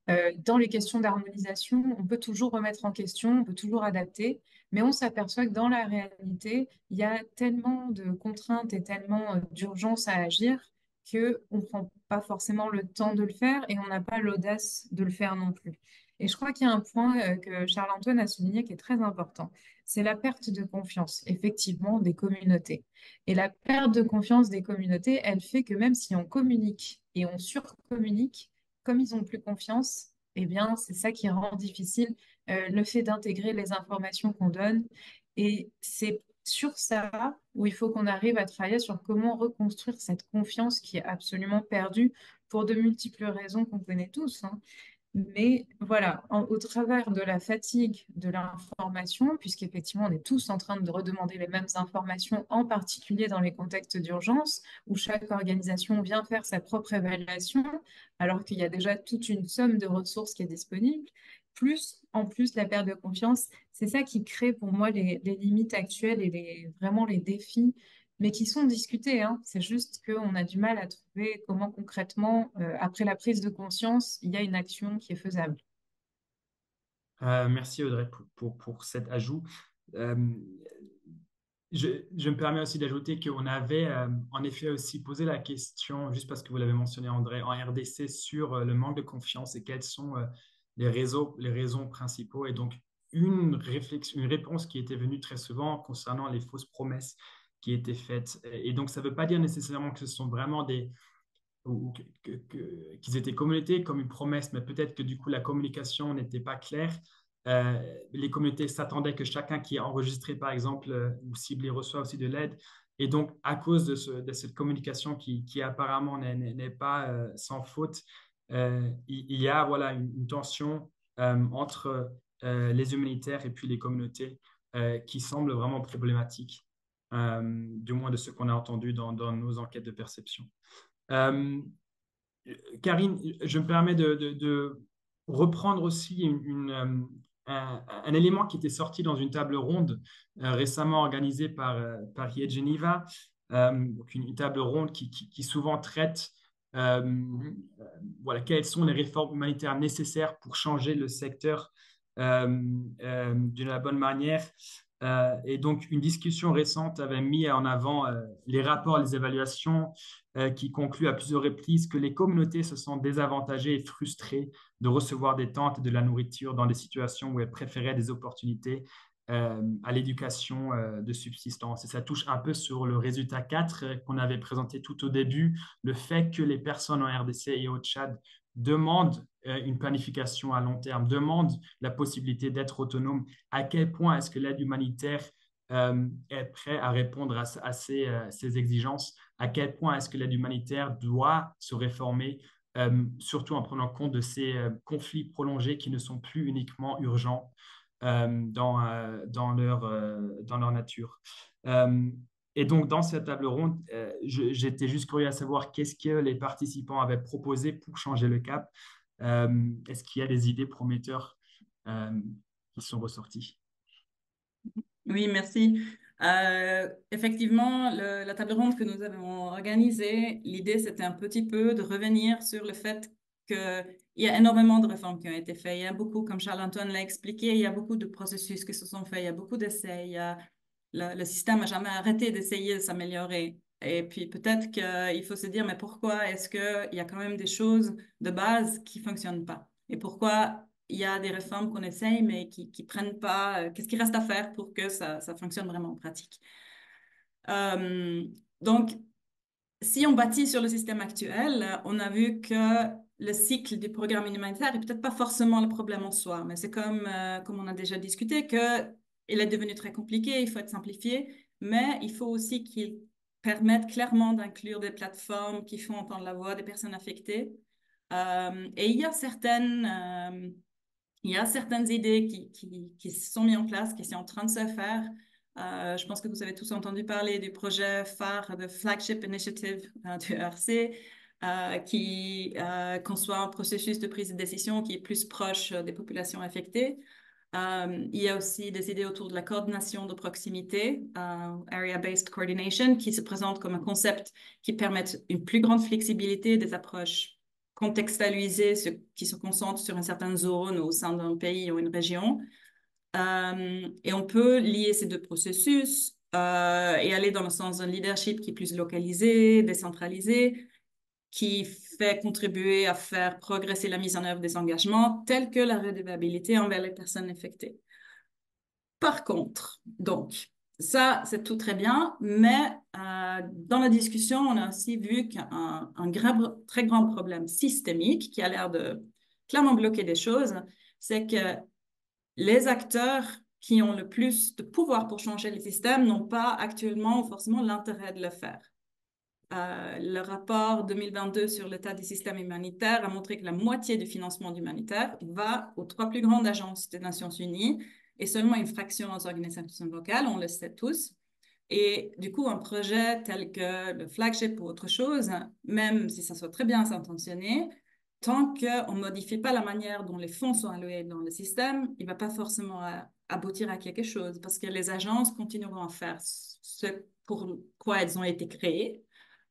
dans les questions d'harmonisation, on peut toujours remettre en question, on peut toujours adapter, mais on s'aperçoit que dans la réalité, il y a tellement de contraintes et tellement d'urgence à agir qu'on ne prend pas forcément le temps de le faire et on n'a pas l'audace de le faire non plus. Et je crois qu'il y a un point que Charles-Antoine a souligné qui est très important, c'est la perte de confiance, effectivement, des communautés. Et la perte de confiance des communautés, elle fait que même si on communique et on surcommunique, comme ils n'ont plus confiance, eh bien, c'est ça qui rend difficile le fait d'intégrer les informations qu'on donne. Et c'est sur ça où il faut qu'on arrive à travailler sur comment reconstruire cette confiance qui est absolument perdue pour de multiples raisons qu'on connaît tous, hein. Mais voilà, au travers de la fatigue de l'information, puisqu'effectivement, on est tous en train de redemander les mêmes informations, en particulier dans les contextes d'urgence, où chaque organisation vient faire sa propre évaluation, alors qu'il y a déjà toute une somme de ressources qui est disponible, plus en plus la perte de confiance, c'est ça qui crée pour moi les limites actuelles et vraiment les défis mais qui sont discutés, hein. C'est juste qu'on a du mal à trouver comment concrètement, après la prise de conscience, il y a une action qui est faisable. Merci Audrey pour cet ajout. Euh, je me permets aussi d'ajouter qu'on avait en effet aussi posé la question, juste parce que vous l'avez mentionné André, en RDC sur le manque de confiance et quelles sont les raisons principaux. Et donc, une réponse qui était venue très souvent concernant les fausses promesses qui étaient faites. Et donc, ça ne veut pas dire nécessairement que ce sont vraiment qu'ils étaient communiqués comme une promesse, mais peut-être que du coup la communication n'était pas claire. Les communautés s'attendaient que chacun qui est enregistré, par exemple, ou ciblé, reçoit aussi de l'aide. Et donc, à cause de cette communication qui apparemment n'est pas sans faute, il y a voilà, une tension entre les humanitaires et puis les communautés qui semble vraiment problématique, du moins de ce qu'on a entendu dans nos enquêtes de perception. Euh, Karine, je me permets de reprendre aussi un élément qui était sorti dans une table ronde récemment organisée par IE Geneva, donc une table ronde qui souvent traite voilà, quelles sont les réformes humanitaires nécessaires pour changer le secteur de la bonne manière. Et donc, une discussion récente avait mis en avant les rapports, les évaluations qui concluent à plusieurs reprises que les communautés se sentent désavantagées et frustrées de recevoir des tentes et de la nourriture dans des situations où elles préféraient des opportunités à l'éducation de subsistance. Et ça touche un peu sur le résultat 4 qu'on avait présenté tout au début, le fait que les personnes en RDC et au Tchad demandent une planification à long terme, demandent la possibilité d'être autonome. À quel point est-ce que l'aide humanitaire est prête à répondre à ces exigences? À quel point est-ce que l'aide humanitaire doit se réformer, surtout en prenant compte de ces conflits prolongés qui ne sont plus uniquement urgents dans leur nature. Et donc, dans cette table ronde, j'étais juste curieux à savoir qu'est-ce que les participants avaient proposé pour changer le cap. Est-ce qu'il y a des idées prometteurs qui sont ressorties? Oui, merci. Effectivement, la table ronde que nous avons organisée, l'idée, c'était un petit peu de revenir sur le fait qu'il y a énormément de réformes qui ont été faites. Il y a beaucoup, comme Charles-Antoine l'a expliqué, il y a beaucoup de processus qui se sont faits, il y a beaucoup d'essais, le système n'a jamais arrêté d'essayer de s'améliorer. Et puis peut-être qu'il faut se dire, mais pourquoi est-ce qu'il y a quand même des choses de base qui ne fonctionnent pas? Et pourquoi il y a des réformes qu'on essaye, mais qui prennent pas, qu'est-ce qui reste à faire pour que ça fonctionne vraiment en pratique? Donc, si on bâtit sur le système actuel, on a vu que le cycle du programme humanitaire est peut-être pas forcément le problème en soi, mais c'est comme on a déjà discuté, que il est devenu très compliqué, il faut être simplifié, mais il faut aussi qu'il permette clairement d'inclure des plateformes qui font entendre la voix des personnes affectées. Et il y a certaines idées qui se sont mises en place, qui sont en train de se faire. Je pense que vous avez tous entendu parler du projet phare de Flagship Initiative du ERC, qui conçoit un processus de prise de décision qui est plus proche des populations affectées. Il y a aussi des idées autour de la coordination de proximité, Area-Based Coordination, qui se présente comme un concept qui permet une plus grande flexibilité des approches contextualisées qui se concentrent sur une certaine zone au sein d'un pays ou une région. Et on peut lier ces deux processus et aller dans le sens d'un leadership qui est plus localisé, décentralisé, qui fait contribuer à faire progresser la mise en œuvre des engagements tels que la redevabilité envers les personnes affectées. Par contre, donc, ça, c'est tout très bien, mais dans la discussion, on a aussi vu qu'un très grand problème systémique qui a l'air de clairement bloquer des choses, c'est que les acteurs qui ont le plus de pouvoir pour changer le système n'ont pas actuellement forcément l'intérêt de le faire. Le rapport 2022 sur l'état du système humanitaire a montré que la moitié du financement humanitaire va aux 3 plus grandes agences des Nations Unies et seulement une fraction aux organisations locales, on le sait tous. Et du coup, un projet tel que le flagship ou autre chose, même si ça soit très bien intentionné, tant qu'on ne modifie pas la manière dont les fonds sont alloués dans le système, il ne va pas forcément aboutir à quelque chose parce que les agences continueront à faire ce pour quoi elles ont été créées,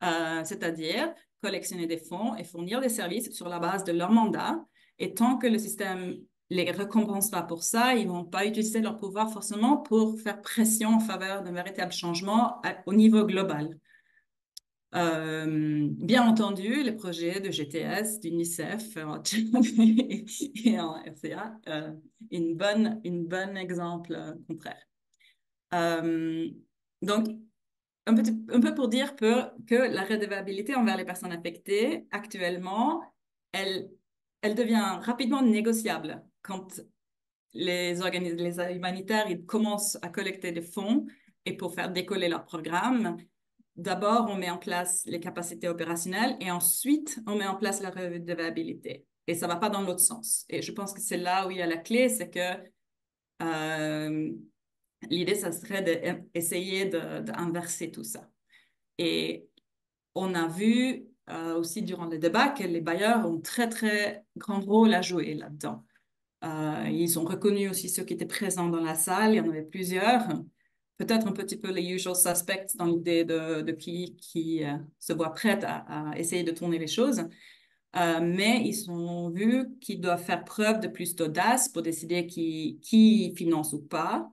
c'est-à-dire collectionner des fonds et fournir des services sur la base de leur mandat. Et tant que le système les récompensera pour ça, ils ne vont pas utiliser leur pouvoir forcément pour faire pression en faveur d'un véritable changement au niveau global. Bien entendu, les projets de GTS, d'UNICEF et en RCA, une bonne exemple contraire. Donc, un peu pour dire que la redevabilité envers les personnes affectées, actuellement, elle devient rapidement négociable quand les humanitaires ils commencent à collecter des fonds et pour faire décoller leur programme. D'abord, on met en place les capacités opérationnelles et ensuite, on met en place la redevabilité. Et ça ne va pas dans l'autre sens. Et je pense que c'est là où il y a la clé, c'est que l'idée, ça serait d'essayer d'inverser tout ça. Et on a vu aussi durant le débat que les bailleurs ont très, très grand rôle à jouer là-dedans. Ils ont reconnu aussi ceux qui étaient présents dans la salle, il y en avait plusieurs. Peut-être un petit peu les usual suspects dans l'idée de qui se voit prête à essayer de tourner les choses. Mais ils ont vu qu'ils doivent faire preuve de plus d'audace pour décider qui finance ou pas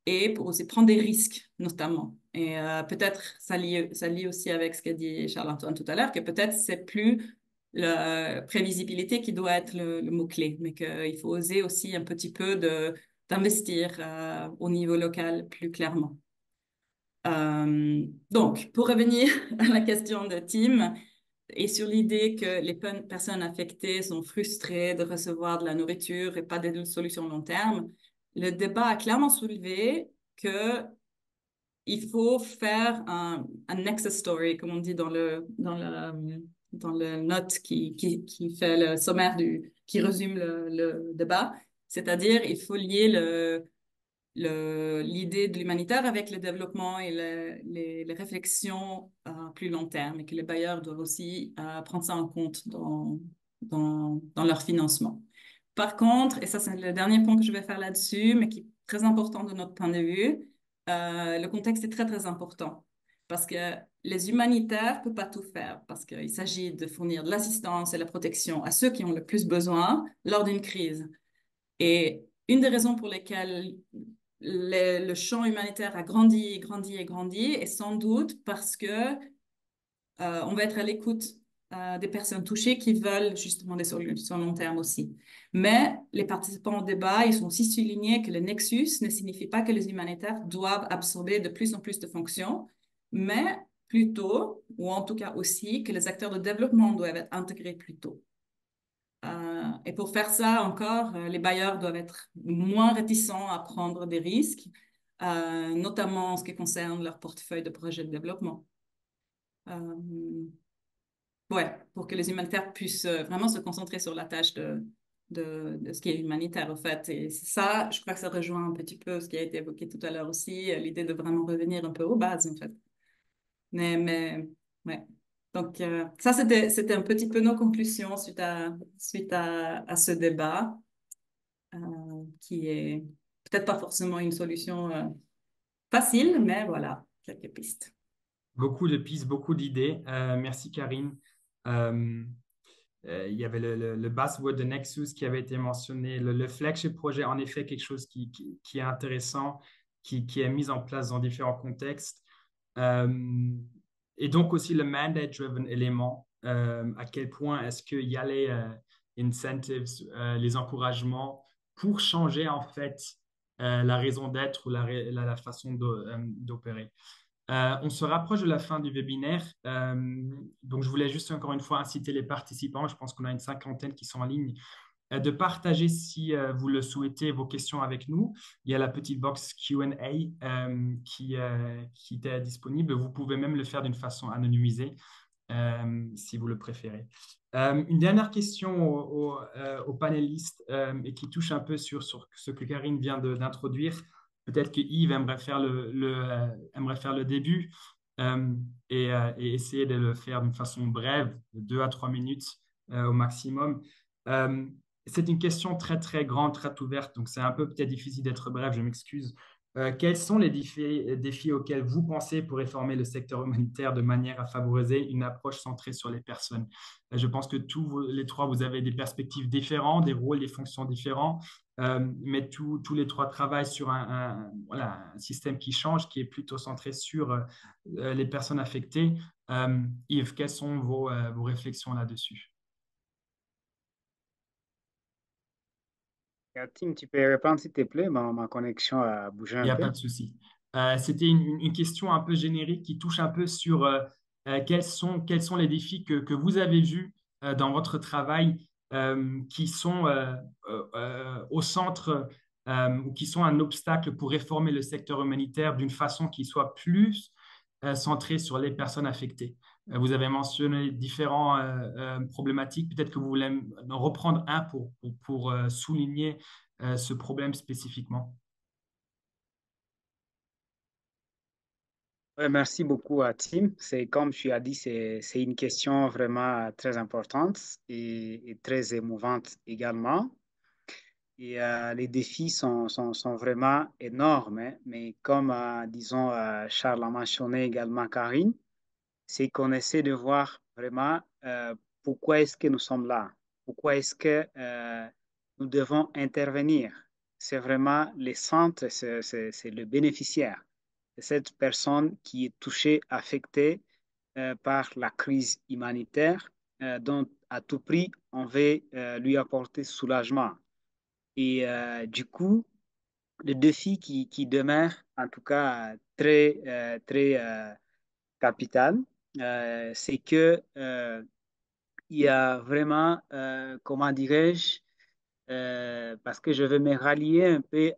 et pour aussi prendre des risques, notamment. Et peut-être ça lie aussi avec ce qu'a dit Charles-Antoine tout à l'heure, que peut-être c'est plus la prévisibilité qui doit être le mot-clé, mais qu'il faut oser aussi un petit peu d'investir au niveau local plus clairement. Donc, pour revenir à la question de Tim, et sur l'idée que les personnes affectées sont frustrées de recevoir de la nourriture et pas de solutions long terme, le débat a clairement soulevé que il faut faire un nexus story, comme on dit dans le note qui fait le sommaire qui résume le débat. C'est-à-dire, il faut lier l'idée de l'humanitaire avec le développement et les réflexions à plus long terme et que les bailleurs doivent aussi prendre ça en compte dans leur financement. Par contre, et ça c'est le dernier point que je vais faire là-dessus, mais qui est très important de notre point de vue, le contexte est très très important parce que les humanitaires ne peuvent pas tout faire parce qu'il s'agit de fournir de l'assistance et la protection à ceux qui ont le plus besoin lors d'une crise. Et une des raisons pour lesquelles le champ humanitaire a grandi, grandi et grandi est sans doute parce que on va être à l'écoute des personnes touchées qui veulent justement des solutions long terme aussi. Mais les participants au débat, ils sont aussi soulignés que le nexus ne signifie pas que les humanitaires doivent absorber de plus en plus de fonctions, mais plutôt, ou en tout cas aussi, que les acteurs de développement doivent être intégrés plus tôt. Et pour faire ça encore, les bailleurs doivent être moins réticents à prendre des risques, notamment en ce qui concerne leur portefeuille de projets de développement. Ouais, pour que les humanitaires puissent vraiment se concentrer sur la tâche de ce qui est humanitaire, en fait. Et ça, je crois que ça rejoint un petit peu ce qui a été évoqué tout à l'heure aussi, l'idée de vraiment revenir un peu aux bases, en fait. Mais ouais. Donc, ça, c'était un petit peu nos conclusions suite à ce débat, qui est peut-être pas forcément une solution facile, mais voilà, quelques pistes. Beaucoup de pistes, beaucoup d'idées. Merci, Karine. Euh, il y avait le buzzword de Nexus qui avait été mentionné, le flagship projet, en effet, quelque chose qui est intéressant, qui est mis en place dans différents contextes. Et donc aussi le mandate-driven élément, à quel point est-ce qu'il y a les incentives, les encouragements pour changer en fait la raison d'être ou la façon d'opérer. On se rapproche de la fin du webinaire, donc je voulais juste encore une fois inciter les participants, je pense qu'on a une 50aine qui sont en ligne, de partager, si vous le souhaitez, vos questions avec nous. Il y a la petite box Q&A qui est disponible. Vous pouvez même le faire d'une façon anonymisée si vous le préférez. Une dernière question aux panélistes et qui touche un peu sur ce que Karine vient d'introduire. Peut-être que Yves aimerait faire le début et essayer de le faire d'une façon brève, de 2 à 3 minutes au maximum. Euh, c'est une question très, très grande, très ouverte, donc c'est un peu peut-être difficile d'être bref, je m'excuse. Quels sont les défis auxquels vous pensez pour réformer le secteur humanitaire de manière à favoriser une approche centrée sur les personnes? Je pense que les trois, vous avez des perspectives différentes, des rôles, des fonctions différents, mais tous les trois travaillent sur voilà, un système qui change, qui est plutôt centré sur les personnes affectées. Yves, quelles sont vos réflexions là-dessus? Tim, tu peux répondre s'il te plaît? Ma connexion a bougé Il n'y un a peu. pas de souci. C'était une question un peu générique qui touche un peu sur quels sont les défis que vous avez vus dans votre travail qui sont au centre ou qui sont un obstacle pour réformer le secteur humanitaire d'une façon qui soit plus centrée sur les personnes affectées. Vous avez mentionné différentes problématiques. Peut-être que vous voulez en reprendre un pour souligner ce problème spécifiquement. Ouais, merci beaucoup à Tim. C'est comme tu as dit, c'est une question vraiment très importante et très émouvante également. Et les défis sont vraiment énormes, hein. Mais comme, disons, Charles a mentionné également Karine, c'est qu'on essaie de voir vraiment pourquoi est-ce que nous sommes là, pourquoi est-ce que nous devons intervenir. C'est vraiment le centre, c'est le bénéficiaire. C'est cette personne qui est touchée, affectée par la crise humanitaire, dont à tout prix on veut lui apporter soulagement. Et du coup, le défi qui demeure en tout cas très capital, c'est que il y a vraiment, comment dirais-je, parce que je vais me rallier un peu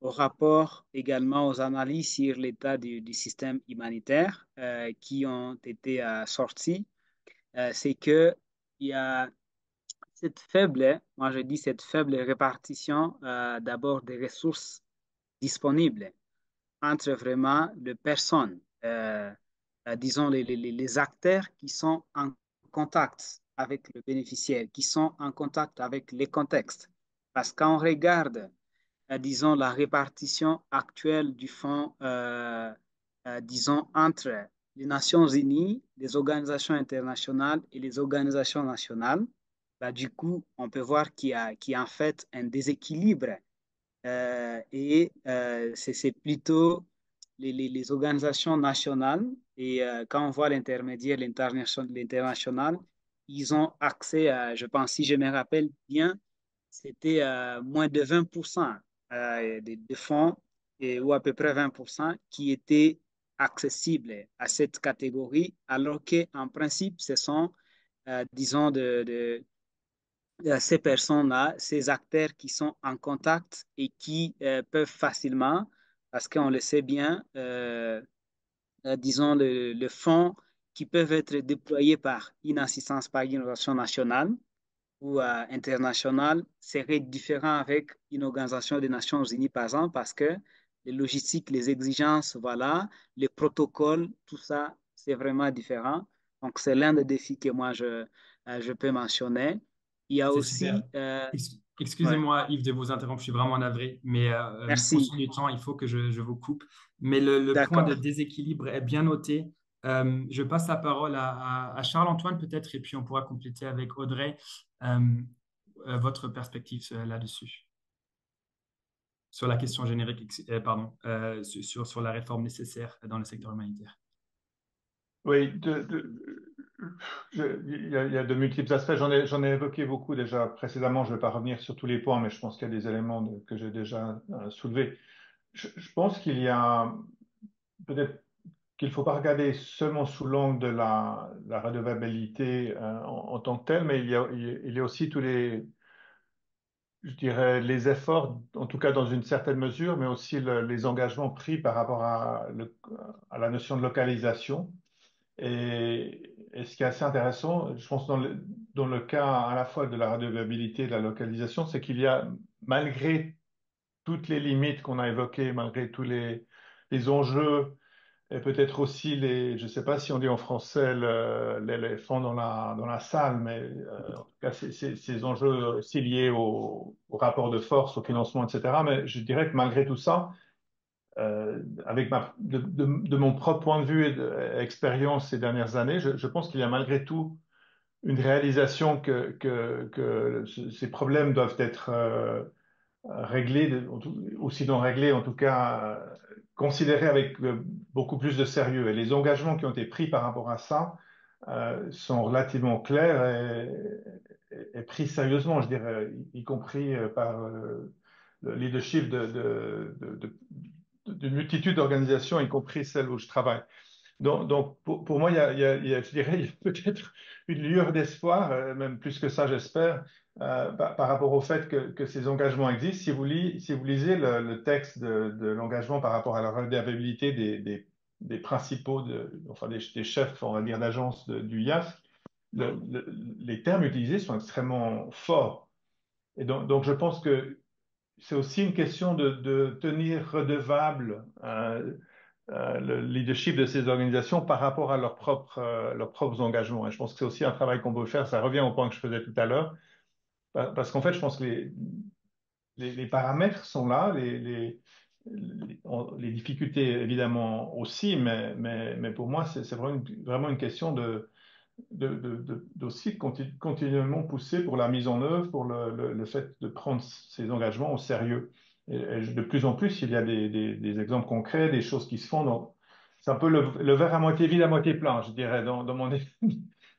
au rapport également aux analyses sur l'état du système humanitaire qui ont été sorties, c'est que il y a cette faible, moi je dis cette faible répartition d'abord des ressources disponibles entre vraiment les personnes, disons les acteurs qui sont en contact avec le bénéficiaire, qui sont en contact avec les contextes. Parce qu'on regarde, disons, la répartition actuelle du fonds, disons, entre les Nations Unies, les organisations internationales et les organisations nationales, bah, du coup, on peut voir qu'il y a en fait un déséquilibre c'est plutôt les organisations nationales. Et quand on voit l'intermédiaire, l'international, ils ont accès à, je pense, si je me rappelle bien, c'était moins de 20% de fonds ou à peu près 20% qui étaient accessibles à cette catégorie, alors qu'en principe, ce sont, disons, ces personnes-là, ces acteurs qui sont en contact et qui peuvent facilement, parce qu'on le sait bien, disons, le fonds qui peuvent être déployés par une assistance par une organisation nationale ou internationale serait différent avec une organisation des Nations Unies, par exemple, parce que les logistiques, les exigences, voilà, les protocoles, tout ça, c'est vraiment différent. Donc, c'est l'un des défis que moi, je peux mentionner. Il y a C'est aussi, super. ouais, Excusez-moi, Yves, de vous interrompre, je suis vraiment navré, mais merci, fonction du temps, il faut que je vous coupe. Mais le point de d'accord. déséquilibre est bien noté. Je passe la parole à Charles-Antoine peut-être, et puis on pourra compléter avec Audrey euh, votre perspective là-dessus, sur la question générique, pardon, sur la réforme nécessaire dans le secteur humanitaire. Oui, il y a de multiples aspects. J'en ai évoqué beaucoup déjà précédemment. Je ne vais pas revenir sur tous les points, mais je pense qu'il y a des éléments que j'ai déjà soulevés. Je pense qu'il y a peut-être qu'il ne faut pas regarder seulement sous l'angle de la redevabilité en tant que telle, mais il y a aussi tous les je dirais, les efforts, en tout cas dans une certaine mesure, mais aussi les engagements pris par rapport à la notion de localisation. Et ce qui est assez intéressant, je pense, dans le cas à la fois de la redevabilité et de la localisation, c'est qu'il y a, malgré toutes les limites qu'on a évoquées, malgré tous les enjeux, et peut-être aussi je ne sais pas si on dit en français l'éléphant dans la salle, mais en tout cas, ces enjeux aussi liés au rapport de force, au financement, etc. Mais je dirais que malgré tout ça, avec de mon propre point de vue et d'expérience ces dernières années, je pense qu'il y a malgré tout une réalisation que ces problèmes doivent être réglés, ou sinon réglés, en tout cas considérés avec beaucoup plus de sérieux. Et les engagements qui ont été pris par rapport à ça sont relativement clairs et pris sérieusement, je dirais, y compris par le leadership d'une multitude d'organisations, y compris celles où je travaille. Donc pour moi, je dirais, il y a peut-être une lueur d'espoir, même plus que ça, j'espère, par rapport au fait que ces engagements existent. Si vous lisez le texte de l'engagement par rapport à la redevabilité des principaux, enfin des chefs, on va dire, d'agence du IAF, les termes utilisés sont extrêmement forts. Et donc je pense que c'est aussi une question de tenir redevable le leadership de ces organisations par rapport à leurs propres engagements. Et je pense que c'est aussi un travail qu'on peut faire. Ça revient au point que je faisais tout à l'heure. Parce qu'en fait, je pense que les paramètres sont là, les difficultés évidemment aussi, mais pour moi, c'est vraiment une question d'aussi continuellement pousser pour la mise en œuvre, pour le fait de prendre ces engagements au sérieux. Et de plus en plus, il y a des exemples concrets, des choses qui se font. Donc, c'est un peu le verre à moitié vide, à moitié plein, je dirais,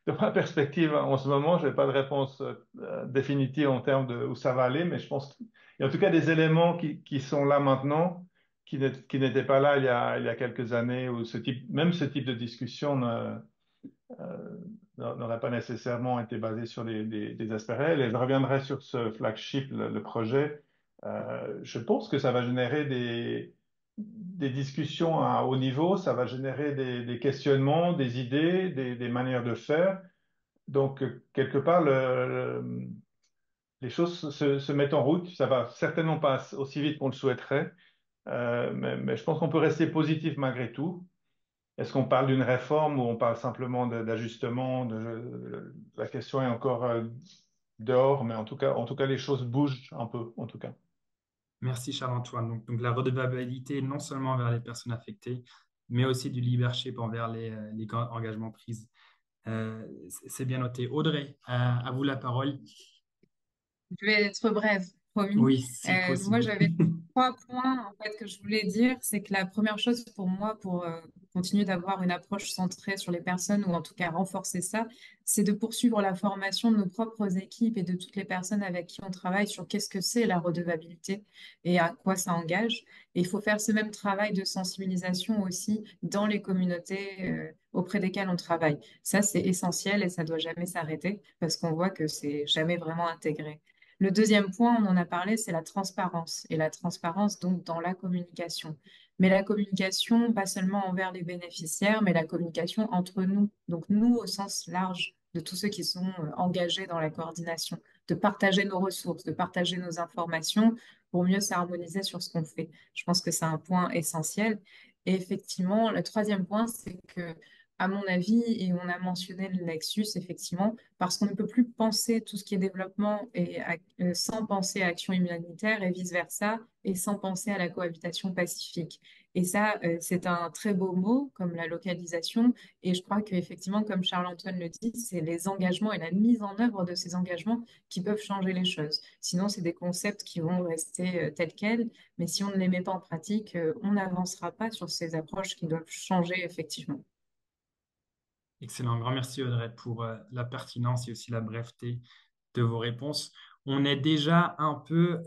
de ma perspective en ce moment. Je n'ai pas de réponse définitive en termes de où ça va aller, mais je pense qu'il y a en tout cas des éléments qui sont là maintenant, qui n'étaient pas là il y a quelques années, où même ce type de discussion n'aurait pas nécessairement été basé sur des aspects réels. Et je reviendrai sur ce flagship, le projet. Je pense que ça va générer des discussions à haut niveau, ça va générer des questionnements, des idées, des manières de faire. Donc, quelque part, les choses se mettent en route. Ça va certainement pas aussi vite qu'on le souhaiterait, mais je pense qu'on peut rester positif malgré tout. Est-ce qu'on parle d'une réforme ou on parle simplement d'ajustement la question est encore dehors, mais en tout cas, les choses bougent un peu, en tout cas. Merci Charles-Antoine. Donc, la redevabilité non seulement envers les personnes affectées, mais aussi du leadership envers les engagements pris. C'est bien noté. Audrey, à vous la parole. Je vais être brève, promis. Oui, si Moi, possible. j'avais trois points en fait que je voulais dire. C'est que la première chose pour moi, pour continuer d'avoir une approche centrée sur les personnes ou en tout cas renforcer ça, c'est de poursuivre la formation de nos propres équipes et de toutes les personnes avec qui on travaille sur qu'est-ce que c'est la redevabilité et à quoi ça engage. Et il faut faire ce même travail de sensibilisation aussi dans les communautés auprès desquelles on travaille. Ça, c'est essentiel et ça doit jamais s'arrêter parce qu'on voit que c'est jamais vraiment intégré. Le deuxième point, on en a parlé, c'est la transparence. Et la transparence, donc, dans la communication. Mais la communication, pas seulement envers les bénéficiaires, mais la communication entre nous. Donc, nous, au sens large de tous ceux qui sont engagés dans la coordination, de partager nos ressources, de partager nos informations pour mieux s'harmoniser sur ce qu'on fait. Je pense que c'est un point essentiel. Et effectivement, le troisième point, c'est que, à mon avis, et on a mentionné le Nexus, effectivement, parce qu'on ne peut plus penser tout ce qui est développement sans penser à action humanitaire et vice-versa, et sans penser à la cohabitation pacifique. Et ça, c'est un très beau mot, comme la localisation, et je crois qu'effectivement, comme Charles-Antoine le dit, c'est les engagements et la mise en œuvre de ces engagements qui peuvent changer les choses. Sinon, c'est des concepts qui vont rester tels quels, mais si on ne les met pas en pratique, on n'avancera pas sur ces approches qui doivent changer effectivement. Excellent. Grand merci Audrey pour la pertinence et aussi la breveté de vos réponses. On est déjà un peu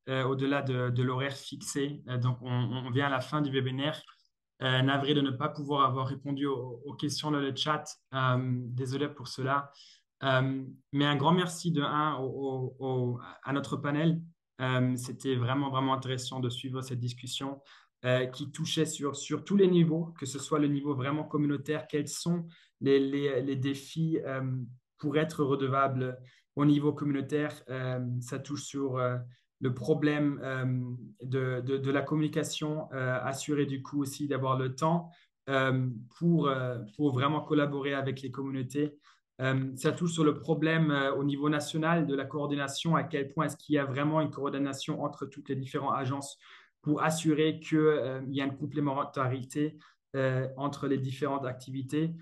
au-delà de l'horaire fixé. Donc, on vient à la fin du webinaire. Navré de ne pas pouvoir avoir répondu aux questions dans le chat. Désolé pour cela. Mais un grand merci à notre panel. C'était vraiment, vraiment intéressant de suivre cette discussion qui touchait sur tous les niveaux, que ce soit le niveau vraiment communautaire, quels sont les défis pour être redevable au niveau communautaire. Ça touche sur le problème de la communication, assurer du coup aussi d'avoir le temps pour vraiment collaborer avec les communautés. Ça touche sur le problème au niveau national de la coordination, à quel point est-ce qu'il y a vraiment une coordination entre toutes les différentes agences pour assurer qu'il y a une complémentarité entre les différentes activités.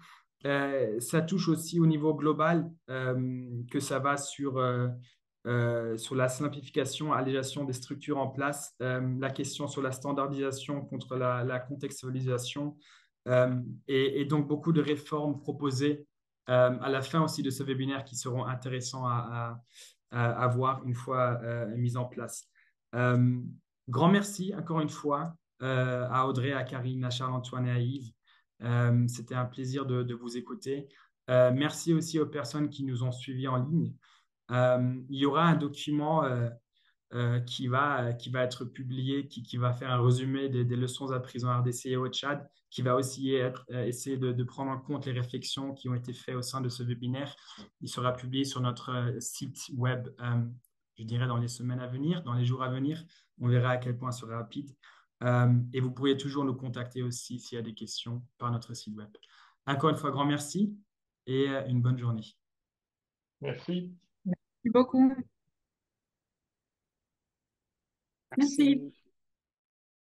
Ça touche aussi au niveau global, que ça va sur la simplification, allégation des structures en place, la question sur la standardisation contre la contextualisation, et donc beaucoup de réformes proposées à la fin aussi de ce webinaire qui seront intéressants à voir une fois mis en place. Euh, Grand merci encore une fois à Audrey, à Karine, à Charles-Antoine et à Yves. C'était un plaisir de vous écouter. Merci aussi aux personnes qui nous ont suivis en ligne. Il y aura un document qui va être publié, qui va faire un résumé des leçons apprises en RDC et au Tchad, qui va aussi essayer de prendre en compte les réflexions qui ont été faites au sein de ce webinaire. Il sera publié sur notre site web, je dirais, dans les semaines à venir, dans les jours à venir. On verra à quel point ce sera rapide. Et vous pourriez toujours nous contacter aussi s'il y a des questions par notre site web. Encore une fois, grand merci et une bonne journée. Merci. Merci beaucoup. Merci.